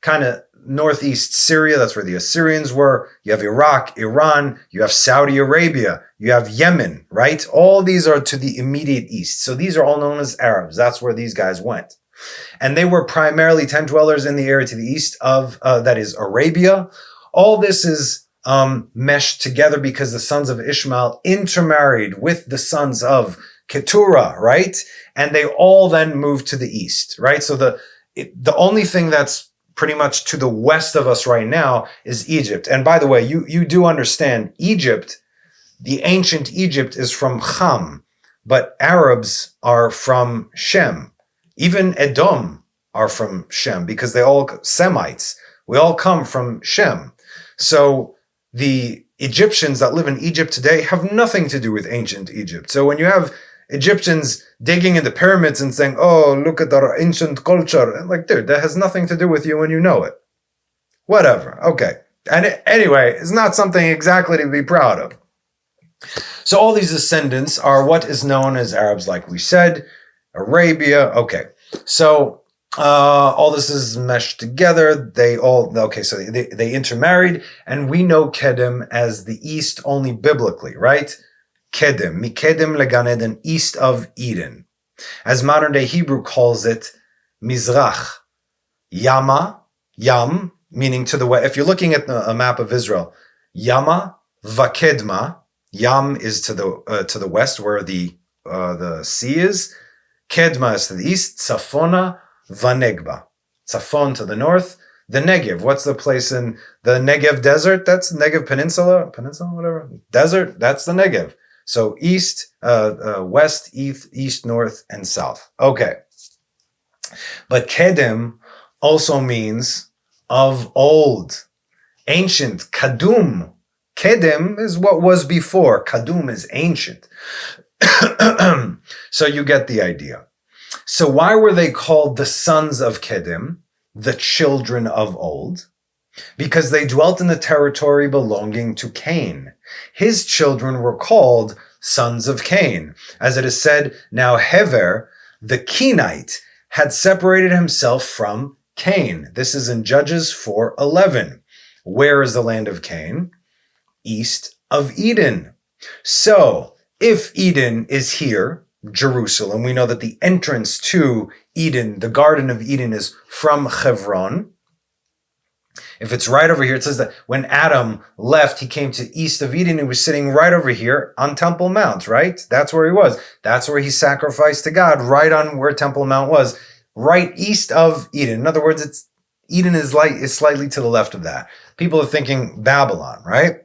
kind of northeast Syria. That's where the Assyrians were. You have Iraq, Iran. You have Saudi Arabia. You have Yemen, right? All these are to the immediate east. So these are all known as Arabs. That's where these guys went. And they were primarily tent dwellers in the area to the east of, that is Arabia. All this is meshed together because the sons of Ishmael intermarried with the sons of Keturah, right? And they all then moved to the east, right? So the only thing that's pretty much to the west of us right now is Egypt. And by the way, you do understand Egypt, the ancient Egypt is from Ham, but Arabs are from Shem. Even Edom are from Shem because they all Semites. We all come from Shem. So the Egyptians that live in Egypt today have nothing to do with ancient Egypt. So when you have Egyptians digging in the pyramids and saying, oh, look at our ancient culture. I'm like, dude, that has nothing to do with you when you know it. Whatever. Okay. And anyway, it's not something exactly to be proud of. So all these descendants are what is known as Arabs, like we said, Arabia. Okay. So all this is meshed together. So they intermarried, and we know Kedem as the east only biblically, right? Kedem, Mikedem leGan Eden, east of Eden. As modern day Hebrew calls it, Mizrach. Yama, Yam, meaning to the west. If you're looking at a map of Israel, Yama, Vakedma, Yam is to the west where the sea is. Kedma is to the east. Tzafona, Vanegba. Tzafon to the north. The Negev, what's the place in the Negev desert? That's Negev Peninsula, whatever. Desert, that's the Negev. So east, west, east, north, and south. Okay. But Kedem also means of old. Ancient. Kadum. Kedem is what was before. Kadum is ancient. So you get the idea. So why were they called the sons of Kedem, the children of old? Because they dwelt in the territory belonging to Cain. His children were called sons of Cain. As it is said, now Hever, the Kenite, had separated himself from Cain. This is in Judges 4:11. Where is the land of Cain? East of Eden. So, if Eden is here, Jerusalem, we know that the entrance to Eden, the Garden of Eden, is from Hebron. If it's right over here, it says that when Adam left, he came to east of Eden. He was sitting right over here on Temple Mount, right? That's where he was. That's where he sacrificed to God, right on where Temple Mount was, right east of Eden. In other words, Eden is slightly to the left of that. People are thinking Babylon, right?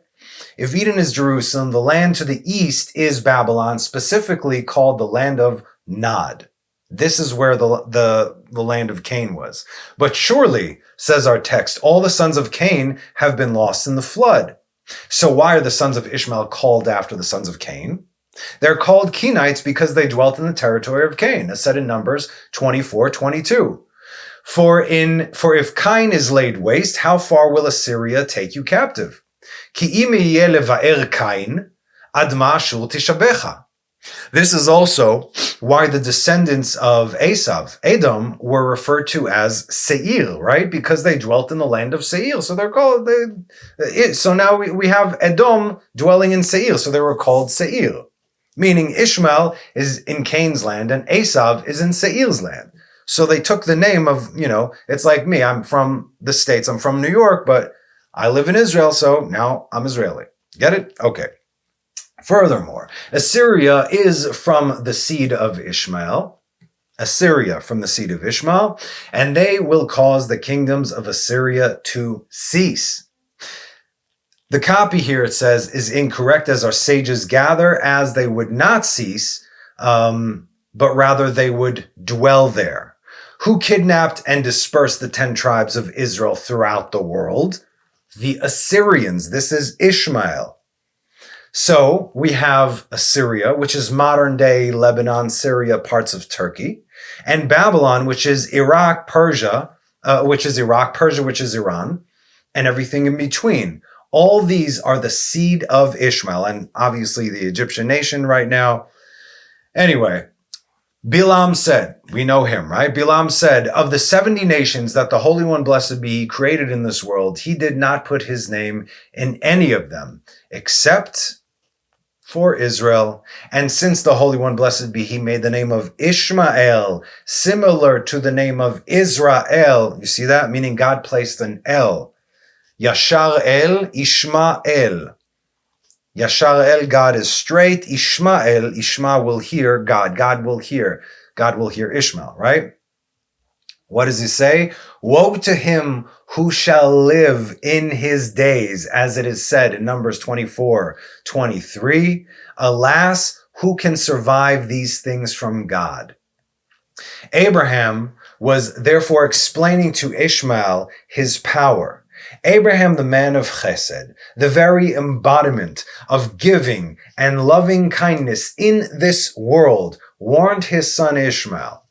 If Eden is Jerusalem, the land to the east is Babylon, specifically called the land of Nod. This is where the land of Cain was. But surely, says our text, all the sons of Cain have been lost in the flood. So why are the sons of Ishmael called after the sons of Cain? They're called Kenites because they dwelt in the territory of Cain, as said in Numbers 24:22. For if Cain is laid waste, how far will Assyria take you captive? Ki im yeh leva'er Cain, adma ashur tishabecha. This is also why the descendants of Esav, Edom, were referred to as Seir, right? Because they dwelt in the land of Seir. So they're called, so now we have Edom dwelling in Seir. So they were called Seir, meaning Ishmael is in Cain's land and Esav is in Seir's land. So they took the name of, it's like me. I'm from the States. I'm from New York, but I live in Israel. So now I'm Israeli. Get it? Okay. Furthermore, Assyria is from the seed of Ishmael. Assyria from the seed of Ishmael, and they will cause the kingdoms of Assyria to cease. The copy here, it says, is incorrect, as our sages gather, as they would not cease, but rather they would dwell there. Who kidnapped and dispersed the 10 tribes of Israel throughout the world? The Assyrians. This is Ishmael. So we have Assyria, which is modern-day Lebanon, Syria, parts of Turkey, and Babylon, which is Iraq, Persia, which is Iran, and everything in between. All these are the seed of Ishmael, and obviously the Egyptian nation right now. Anyway, Bilam said, we know him, right? Bilam said, of the 70 nations that the Holy One, blessed be he, created in this world, he did not put his name in any of them, except for Israel. And since the Holy One, blessed be he, made the name of Ishmael similar to the name of Israel. You see that? Meaning God placed an El. Yashar El, Ishmael. Yashar El, God is straight. Ishmael, Ishma will hear God. God will hear. God will hear Ishmael, right? What does he say? Woe to him who shall live in his days, as it is said in Numbers 24:23. Alas, who can survive these things from God? Abraham was therefore explaining to Ishmael his power. Abraham, the man of chesed, the very embodiment of giving and loving kindness in this world, warned his son Ishmael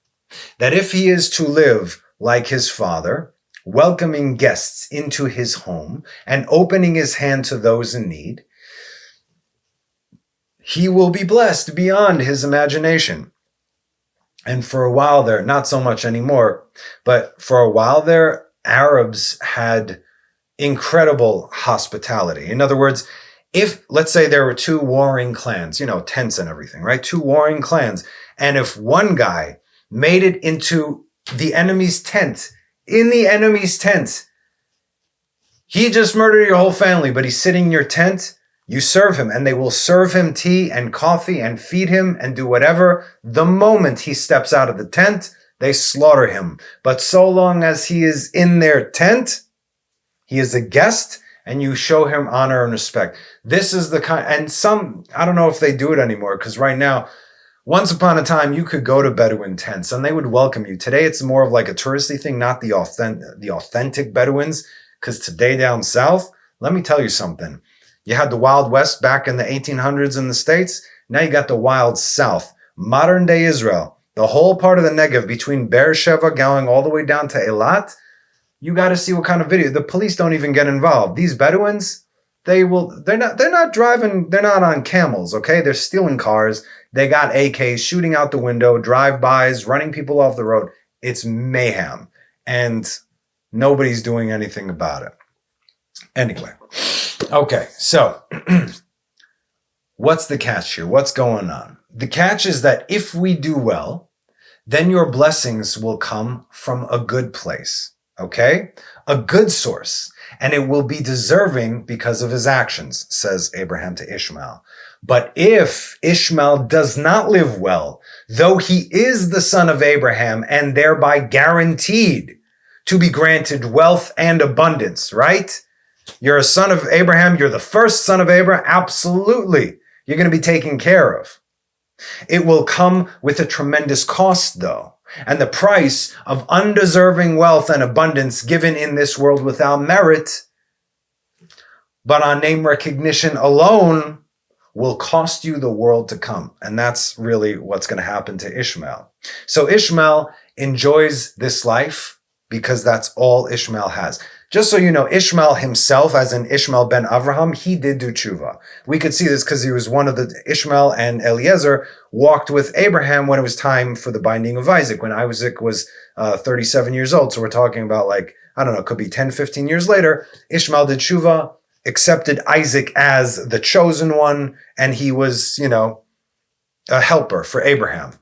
that if he is to live like his father, welcoming guests into his home and opening his hand to those in need, he will be blessed beyond his imagination. And for a while there, not so much anymore, but for a while there, Arabs had incredible hospitality. In other words, if, let's say there were two warring clans, tents and everything, right? Two warring clans. And if one guy made it into the enemy's tent, in the enemy's tent, he just murdered your whole family, but he's sitting in your tent, you serve him, and they will serve him tea and coffee and feed him and do whatever. The moment he steps out of the tent, they slaughter him. But so long as he is in their tent, he is a guest, and you show him honor and respect. This is the kind, and some, I don't know if they do it anymore, because right now, once upon a time, you could go to Bedouin tents, and they would welcome you. Today, it's more of like a touristy thing, not the authentic Bedouins, because today down south, let me tell you something. You had the Wild West back in the 1800s in the States. Now you got the Wild South, modern-day Israel, the whole part of the Negev between Beersheba going all the way down to Eilat. You got to see what kind of video. The police don't even get involved. These Bedouins, they're not driving, they're not on camels, okay? They're stealing cars. They got AKs shooting out the window, drive-bys, running people off the road. It's mayhem. And nobody's doing anything about it. Anyway. Okay, so what's the catch here? What's going on? The catch is that if we do well, then your blessings will come from a good place. Okay? A good source. And it will be deserving because of his actions, says Abraham to Ishmael. But if Ishmael does not live well, though he is the son of Abraham and thereby guaranteed to be granted wealth and abundance, right? You're a son of Abraham. You're the first son of Abraham. Absolutely. You're going to be taken care of. It will come with a tremendous cost, though. And the price of undeserving wealth and abundance given in this world without merit, but on name recognition alone, will cost you the world to come. And that's really what's going to happen to Ishmael. So Ishmael enjoys this life because that's all Ishmael has. Just so you know, Ishmael himself, as in Ishmael ben Avraham, he did do tshuva. We could see this because he was one of the, Ishmael and Eliezer walked with Abraham when it was time for the binding of Isaac, when Isaac was 37 years old. So we're talking about it could be 10, 15 years later. Ishmael did tshuva, accepted Isaac as the chosen one, and he was, a helper for Abraham.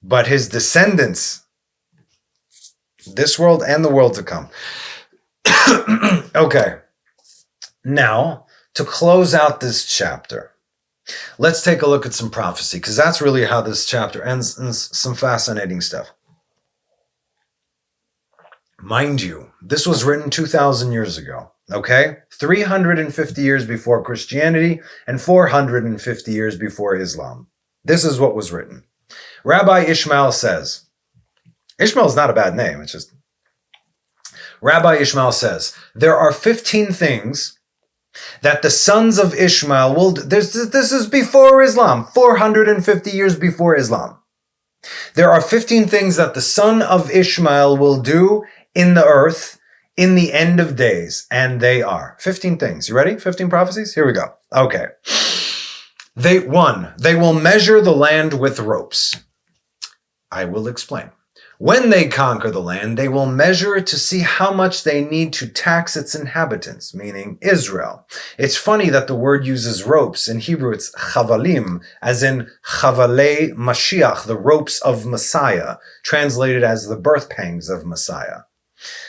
But his descendants, this world and the world to come. Okay, now to close out this chapter, let's take a look at some prophecy, because that's really how this chapter ends, and some fascinating stuff. Mind you, this was written 2,000 years ago, okay? 350 years before Christianity and 450 years before Islam. This is what was written. Rabbi Ishmael says, Ishmael's not a bad name, it's just Rabbi Ishmael says, there are 15 things that the sons of Ishmael will do. This is before Islam, 450 years before Islam. There are 15 things that the son of Ishmael will do in the earth in the end of days. And they are 15 things. You ready? 15 prophecies? Here we go. Okay. They will measure the land with ropes. I will explain. When they conquer the land, they will measure it to see how much they need to tax its inhabitants, meaning Israel. It's funny that the word uses ropes. In Hebrew, it's chavalim, as in chavalei Mashiach, the ropes of Messiah, translated as the birth pangs of Messiah.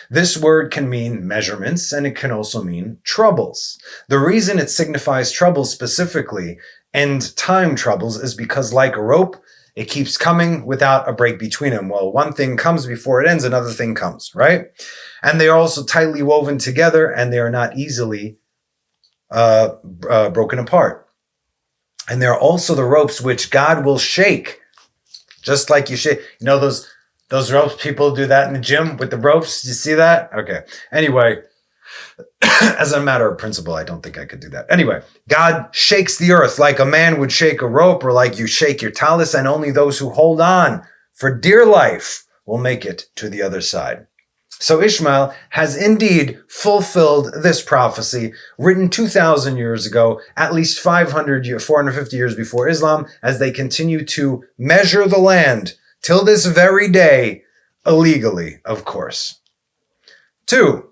This word can mean measurements, and it can also mean troubles. The reason it signifies troubles specifically, and time troubles, is because like a rope, it keeps coming without a break between them. Well, one thing comes before it ends, another thing comes, right? And they are also tightly woven together, and they are not easily broken apart. And they are also the ropes which God will shake, just like you shake. You know those ropes, people do that in the gym with the ropes. Did you see that? Okay. Anyway, as a matter of principle, I don't think I could do that. Anyway, God shakes the earth like a man would shake a rope or like you shake your talus, and only those who hold on for dear life will make it to the other side. So Ishmael has indeed fulfilled this prophecy written 2,000 years ago, at least 450 years before Islam, as they continue to measure the land till this very day, illegally, of course. 2.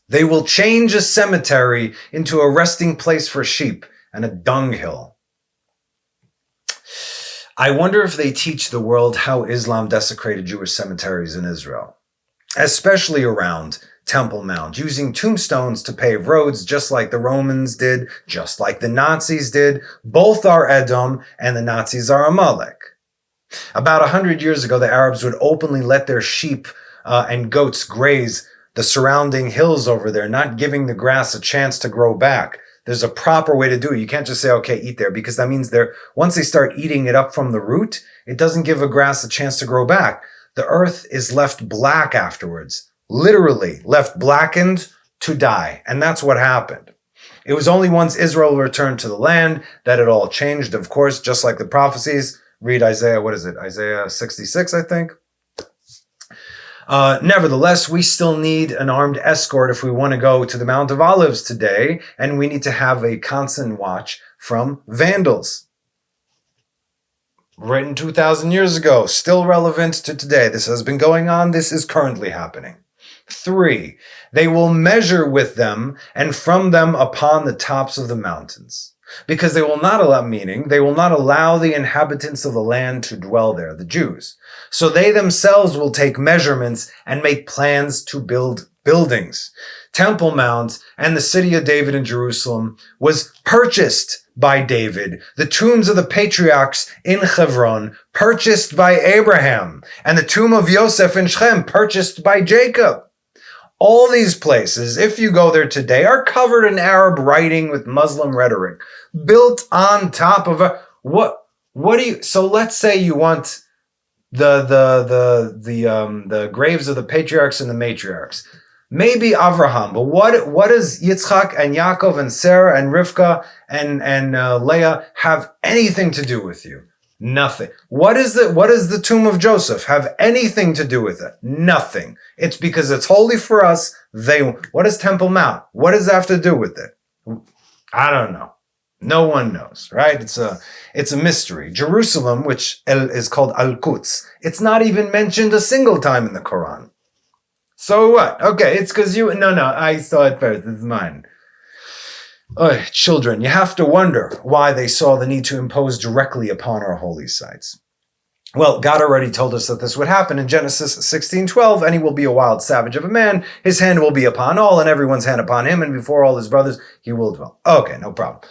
They will change a cemetery into a resting place for sheep and a dunghill. I wonder if they teach the world how Islam desecrated Jewish cemeteries in Israel, especially around Temple Mount, using tombstones to pave roads just like the Romans did, just like the Nazis did. Both are Edom and the Nazis are Amalek. About 100 years ago, the Arabs would openly let their sheep and goats graze the surrounding hills over there, not giving the grass a chance to grow back. There's a proper way to do it. You can't just say, okay, eat there, because that means once they start eating it up from the root, it doesn't give a grass a chance to grow back. The earth is left black afterwards, literally left blackened to die. And that's what happened. It was only once Israel returned to the land that it all changed, of course, just like the prophecies. Read Isaiah, Isaiah 66, I think. Nevertheless, we still need an armed escort if we want to go to the Mount of Olives today, and we need to have a constant watch from vandals. Written 2,000 years ago, still relevant to today. This has been going on. This is currently happening. 3, they will measure with them and from them upon the tops of the mountains. Because they will not allow the inhabitants of the land to dwell there, the Jews. So they themselves will take measurements and make plans to build buildings. Temple Mount and the city of David in Jerusalem was purchased by David. The tombs of the patriarchs in Hebron, purchased by Abraham. And the tomb of Yosef in Shechem, purchased by Jacob. All these places, if you go there today, are covered in Arab writing with Muslim rhetoric, built on top of so let's say you want the graves of the patriarchs and the matriarchs. Maybe Avraham, but what does Yitzchak and Yaakov and Sarah and Rivka and Leah have anything to do with you? Nothing. What does the tomb of Joseph have anything to do with it? Nothing. It's because it's holy for us. What is Temple Mount? What does that have to do with it? I don't know. No one knows, right? It's a mystery. Jerusalem, which is called Al-Quds, it's not even mentioned a single time in the Quran. So what? Okay, it's because I saw it first. It's mine. Oh, children, you have to wonder why they saw the need to impose directly upon our holy sites. Well, God already told us that this would happen in Genesis 16:12, and he will be a wild savage of a man. His hand will be upon all, and everyone's hand upon him, and before all his brothers he will dwell. Okay, no problem.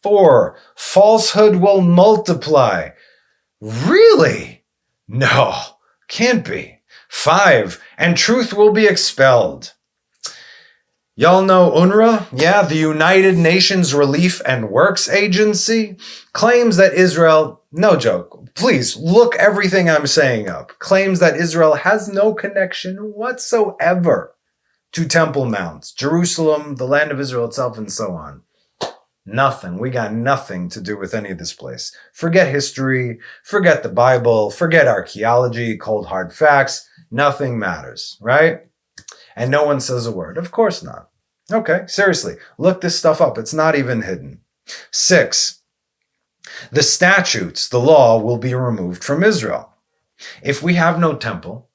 4, falsehood will multiply. Really? No, can't be. 5, and truth will be expelled. Y'all know UNRWA? Yeah, the United Nations Relief and Works Agency claims that Israel, no joke, please look everything I'm saying up, claims that Israel has no connection whatsoever to Temple Mount, Jerusalem, the land of Israel itself, and so on. Nothing. We got nothing to do with any of this place. Forget history, forget the Bible, forget archaeology, cold hard facts. Nothing matters, right? And no one says a word. Of course not. Okay, seriously, look this stuff up. It's not even hidden. 6, the statutes, the law, will be removed from Israel. If we have no temple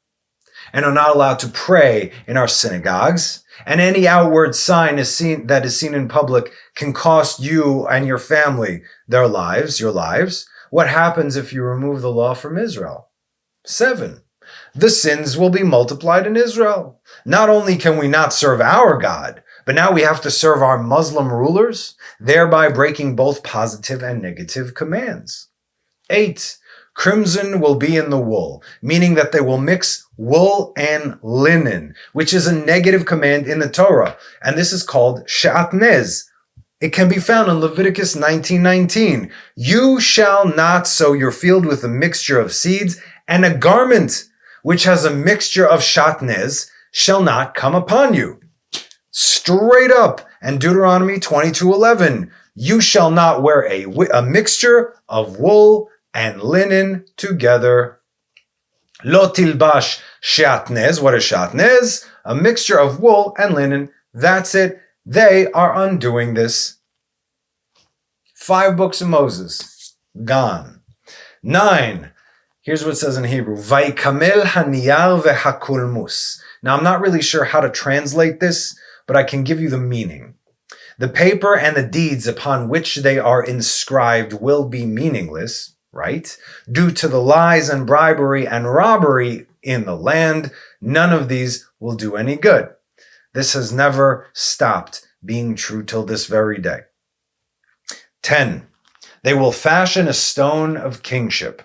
and are not allowed to pray in our synagogues, and any outward sign that is seen in public can cost you and your family your lives, what happens if you remove the law from Israel? 7. The sins will be multiplied in Israel. Not only can we not serve our God, but now we have to serve our Muslim rulers, thereby breaking both positive and negative commands. 8. Crimson will be in the wool, meaning that they will mix wool and linen, which is a negative command in the Torah, and this is called shatnez. It can be found in Leviticus 19:19. You shall not sow your field with a mixture of seeds, and a garment which has a mixture of shatnez shall not come upon you. Straight up, and Deuteronomy 22:11. You shall not wear a mixture of wool and linen together. Lo tilbash shatnez. What is shatnez? A mixture of wool and linen. That's it. They are undoing this. 5 books of Moses. Gone. 9. Here's what it says in Hebrew. Vaikamel haniyar vehakulmus. Now, I'm not really sure how to translate this, but I can give you the meaning. The paper and the deeds upon which they are inscribed will be meaningless, right? Due to the lies and bribery and robbery in the land, none of these will do any good. This has never stopped being true till this very day. 10. They will fashion a stone of kingship.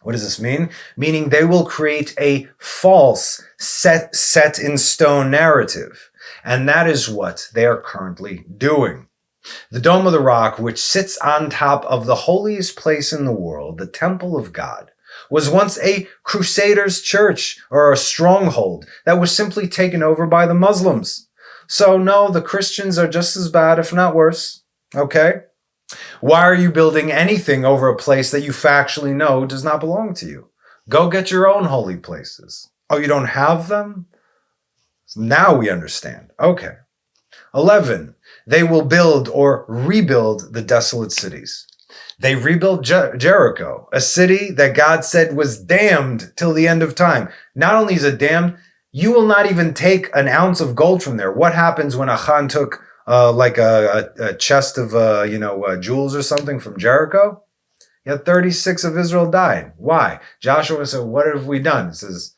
What does this mean? Meaning they will create a false set in stone narrative. And that is what they are currently doing. The Dome of the Rock, which sits on top of the holiest place in the world, the Temple of God, was once a Crusaders' church or a stronghold that was simply taken over by the Muslims. So no, the Christians are just as bad, if not worse. Okay? Why are you building anything over a place that you factually know does not belong to you? Go get your own holy places. Oh, you don't have them? Now we understand. Okay. 11. They will build or rebuild the desolate cities. They rebuilt Jericho, a city that God said was damned till the end of time. Not only is it damned, you will not even take an ounce of gold from there. What happens when Achan took a chest of jewels or something from Jericho? Yet 36 of Israel died. Why? Joshua said, what have we done? He says,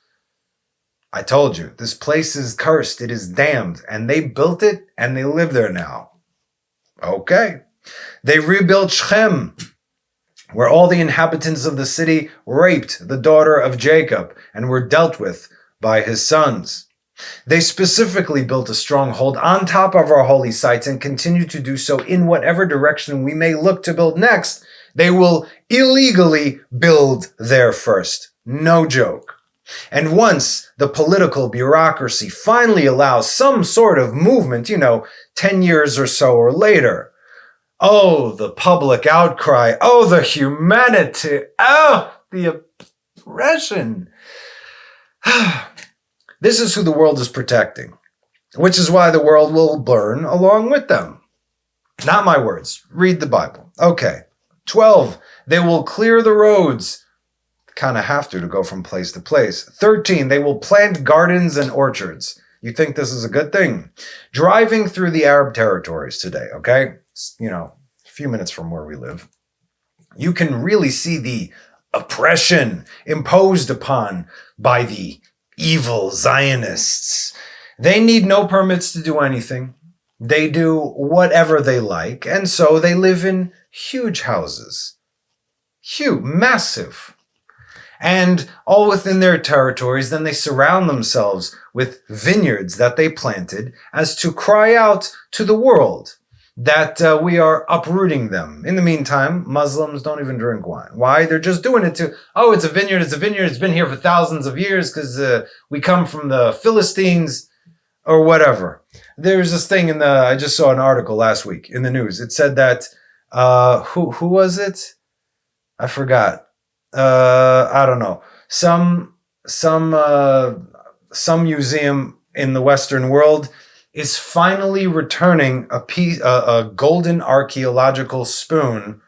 I told you, this place is cursed. It is damned. And they built it and they live there now. Okay. They rebuilt Shechem, where all the inhabitants of the city raped the daughter of Jacob and were dealt with by his sons. They specifically built a stronghold on top of our holy sites and continue to do so in whatever direction we may look to build next. They will illegally build there first. No joke. And once the political bureaucracy finally allows some sort of movement, 10 years or so or later, oh, the public outcry, oh, the humanity, oh, the oppression. This is who the world is protecting, which is why the world will burn along with them. Not my words. Read the Bible. Okay. 12. They will clear the roads. Kind of have to go from place to place. 13. They will plant gardens and orchards. You think this is a good thing? Driving through the Arab territories today, okay? A few minutes from where we live. You can really see the oppression imposed upon by the evil Zionists. They need no permits to do anything. They do whatever they like, and so they live in huge houses. Huge, massive. And all within their territories, then they surround themselves with vineyards that they planted as to cry out to the world that we are uprooting them. In the meantime, Muslims don't even drink wine. Why? They're just doing it it's a vineyard, it's been here for thousands of years because we come from the Philistines or whatever. There's this thing I just saw an article last week in the news. It said that, who was it? I forgot. I don't know. Some museum in the Western world is finally returning a golden archaeological spoon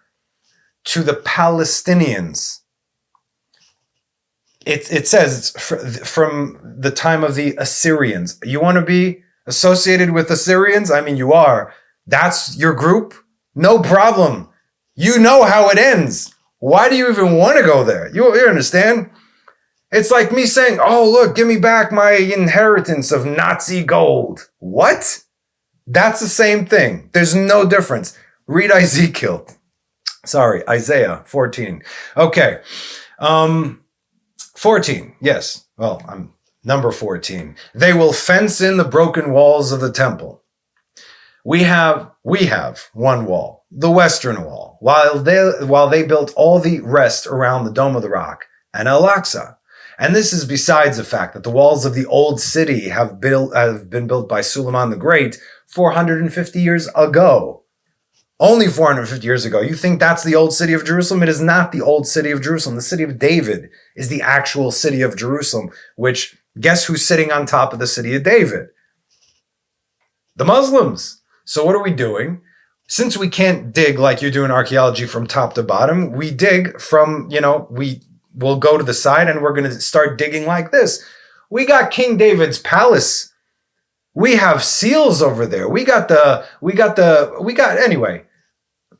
to the Palestinians. it says it's from the time of the Assyrians. You want to be associated with Assyrians? I mean, you are. That's your group? No problem. You know how it ends. Why do you even want to go there? You understand? It's like me saying, oh, look, give me back my inheritance of Nazi gold. What? That's the same thing. There's no difference. Read Isaiah 14. Okay. 14, yes. Well, I'm number 14. They will fence in the broken walls of the temple. We have one wall, the western wall, while they built all the rest around the Dome of the Rock and Al-Aqsa. And this is besides the fact that the walls of the old city have been built by Suleiman the Great 450 years ago. Only 450 years ago. You think that's the old city of Jerusalem? It is not the old city of Jerusalem. The city of David is the actual city of Jerusalem, which, guess who's sitting on top of the city of David? The Muslims. So what are we doing? Since we can't dig like you're doing archaeology from top to bottom, we dig from, we'll go to the side and we're going to start digging like this. We got King David's palace. We have seals over there. Anyway,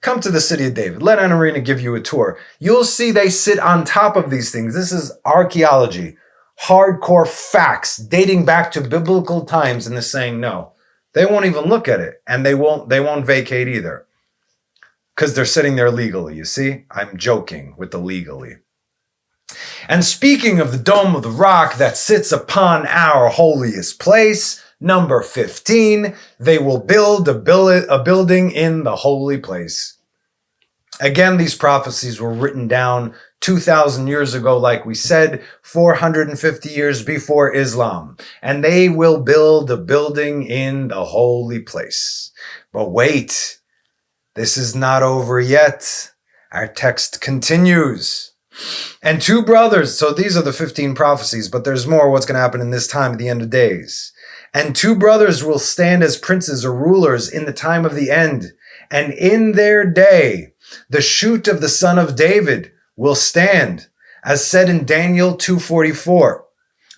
come to the city of David. Let Anarina give you a tour. You'll see they sit on top of these things. This is archaeology, hardcore facts dating back to biblical times, and they're saying no. They won't even look at it, and they won't vacate either. Because they're sitting there legally, you see? I'm joking with the legally. And speaking of the Dome of the Rock that sits upon our holiest place, number 15, they will build a building in the holy place. Again, these prophecies were written down 2,000 years ago, like we said, 450 years before Islam. And they will build a building in the holy place. But wait, this is not over yet. Our text continues. And two brothers, so these are the 15 prophecies, but there's more what's going to happen in this time at the end of days. And two brothers will stand as princes or rulers in the time of the end. And in their day, the shoot of the son of David will stand, as said in Daniel 2:44.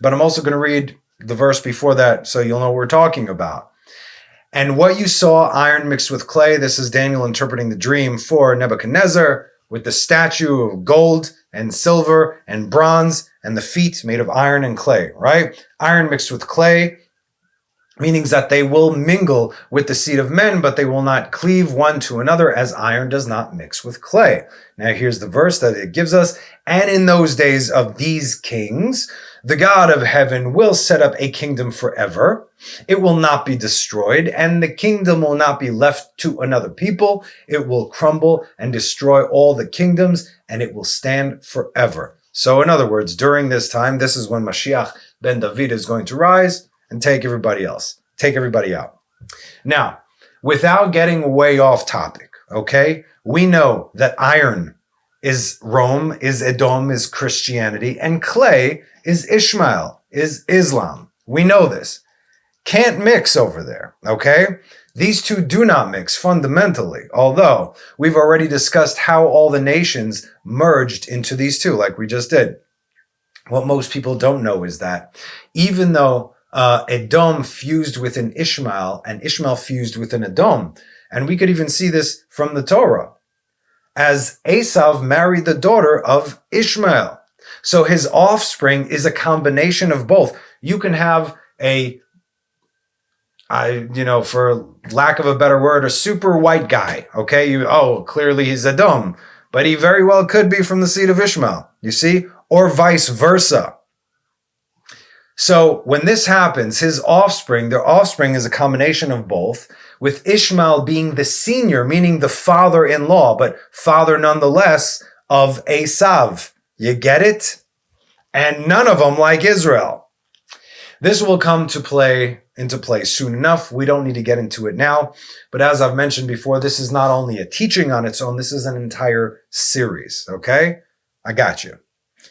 But I'm also going to read the verse before that so you'll know what we're talking about. And what you saw, iron mixed with clay, this is Daniel interpreting the dream for Nebuchadnezzar, with the statue of gold and silver and bronze and the feet made of iron and clay, right? Iron mixed with clay, meaning that they will mingle with the seed of men, but they will not cleave one to another, as iron does not mix with clay. Now here's the verse that it gives us. And in those days of these kings, the God of heaven will set up a kingdom forever. It will not be destroyed, and the kingdom will not be left to another people. It will crumble and destroy all the kingdoms, and it will stand forever. So in other words, during this time, this is when Mashiach ben David is going to rise and take everybody out. Now, without getting way off topic, okay, we know that iron is Rome, is Edom, is Christianity, and clay is Ishmael, is Islam. We know this. Can't mix over there, okay? These two do not mix fundamentally, although we've already discussed how all the nations merged into these two, like we just did. What most people don't know is that even though Edom fused with an Ishmael, and Ishmael fused with an Edom. And we could even see this from the Torah, as Esav married the daughter of Ishmael. So his offspring is a combination of both. You can have for lack of a better word, a super white guy, okay? Clearly he's Edom, but he very well could be from the seed of Ishmael, you see? Or vice versa. So when this happens, their offspring is a combination of both, with Ishmael being the senior, meaning the father-in-law, but father nonetheless of Esav. You get it? And none of them like Israel. This will come into play soon enough. We don't need to get into it now. But as I've mentioned before, this is not only a teaching on its own, this is an entire series, okay? I got you.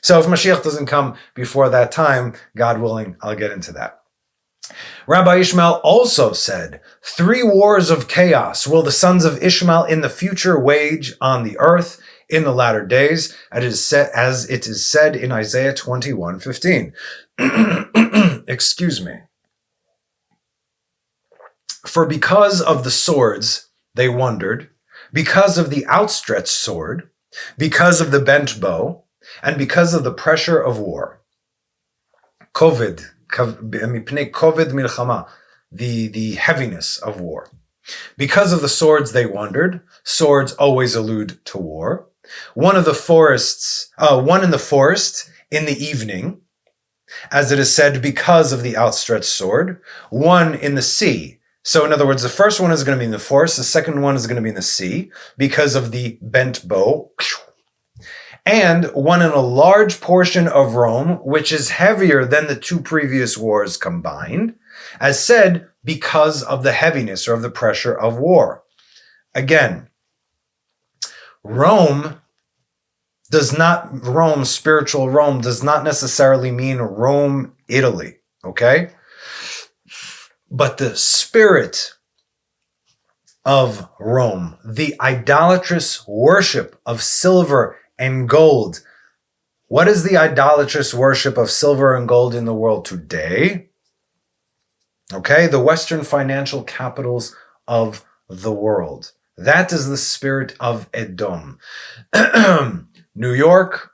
So if Mashiach doesn't come before that time, God willing, I'll get into that. Rabbi Ishmael also said, 3 wars of chaos will the sons of Ishmael in the future wage on the earth. in the latter days, as it is said in Isaiah 21:15. Excuse me. For because of the swords they wondered, because of the outstretched sword, because of the bent bow, and because of the pressure of war. Koved milchama, the heaviness of war. Because of the swords they wondered. Swords always allude to war. One in the forest in the evening, as it is said, because of the outstretched sword. One in the sea. So in other words, the first one is going to be in the forest. The second one is going to be in the sea because of the bent bow. And one in a large portion of Rome, which is heavier than the two previous wars combined, as said, because of the heaviness or of the pressure of war. Again, spiritual Rome does not necessarily mean Rome, Italy, okay? But the spirit of Rome, the idolatrous worship of silver and gold. What is the idolatrous worship of silver and gold in the world today? Okay, the Western financial capitals of the world. That is the spirit of Edom. New York,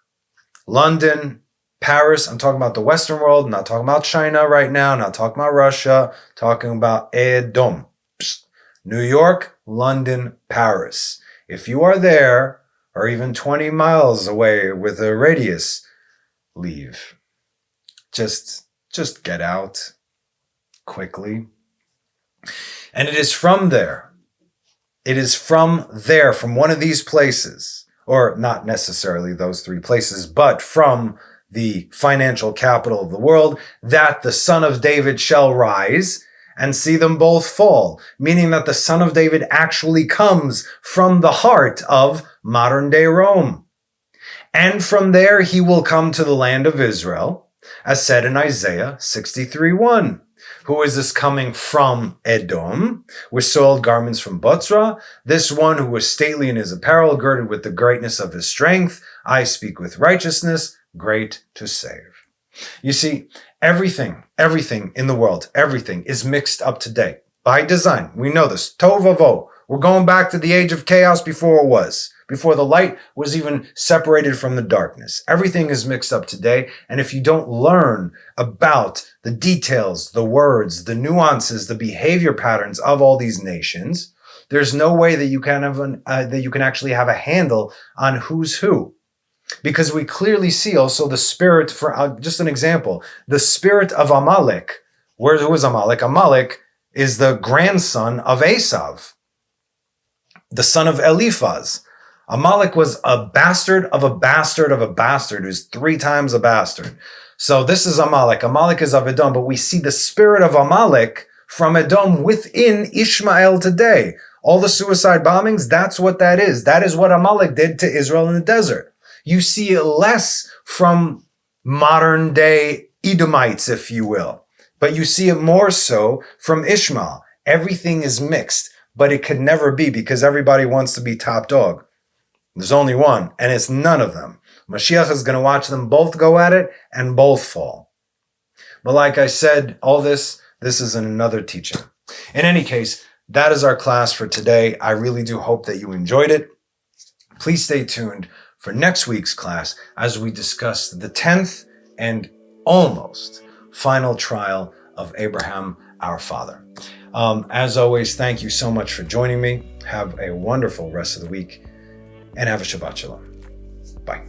London, Paris, I'm talking about the Western world, I'm not talking about China right now, I'm not talking about Russia, I'm talking about Edom. New York, London, Paris. If you are there, or even 20 miles away with a radius, leave. Just get out quickly. And it is from there. From one of these places, or not necessarily those three places, but from the financial capital of the world, that the Son of David shall rise and see them both fall, meaning that the Son of David actually comes from the heart of modern-day Rome. And from there he will come to the land of Israel, as said in Isaiah 63:1. Who is this coming from? Edom, with soiled garments from Botzra, this one who was stately in his apparel, girded with the greatness of his strength. I speak with righteousness, great to save. You see, everything in the world, everything is mixed up today. By design, we know this. Tov vavo. We're going back to the age of chaos before the light was even separated from the darkness. Everything is mixed up today, and if you don't learn about the details, the words, the nuances, the behavior patterns of all these nations, there's no way that you can actually have a handle on who's who. Because we clearly see also the spirit, for just an example, the spirit of Amalek. Who is Amalek? Amalek is the grandson of Esav, the son of Eliphaz. Amalek was a bastard of a bastard of a bastard, who's 3 times a bastard. So this is Amalek. Amalek is of Edom, but we see the spirit of Amalek from Edom within Ishmael today. All the suicide bombings, that's what that is. That is what Amalek did to Israel in the desert. You see it less from modern day Edomites, if you will, but you see it more so from Ishmael. Everything is mixed, but it could never be because everybody wants to be top dog. There's only one, and it's none of them. Mashiach is going to watch them both go at it and both fall. But like I said, all this is in another teaching. In any case, that is our class for today. I really do hope that you enjoyed it. Please stay tuned for next week's class as we discuss the 10th and almost final trial of Abraham, our father. As always, thank you so much for joining me. Have a wonderful rest of the week and have a Shabbat Shalom. Bye.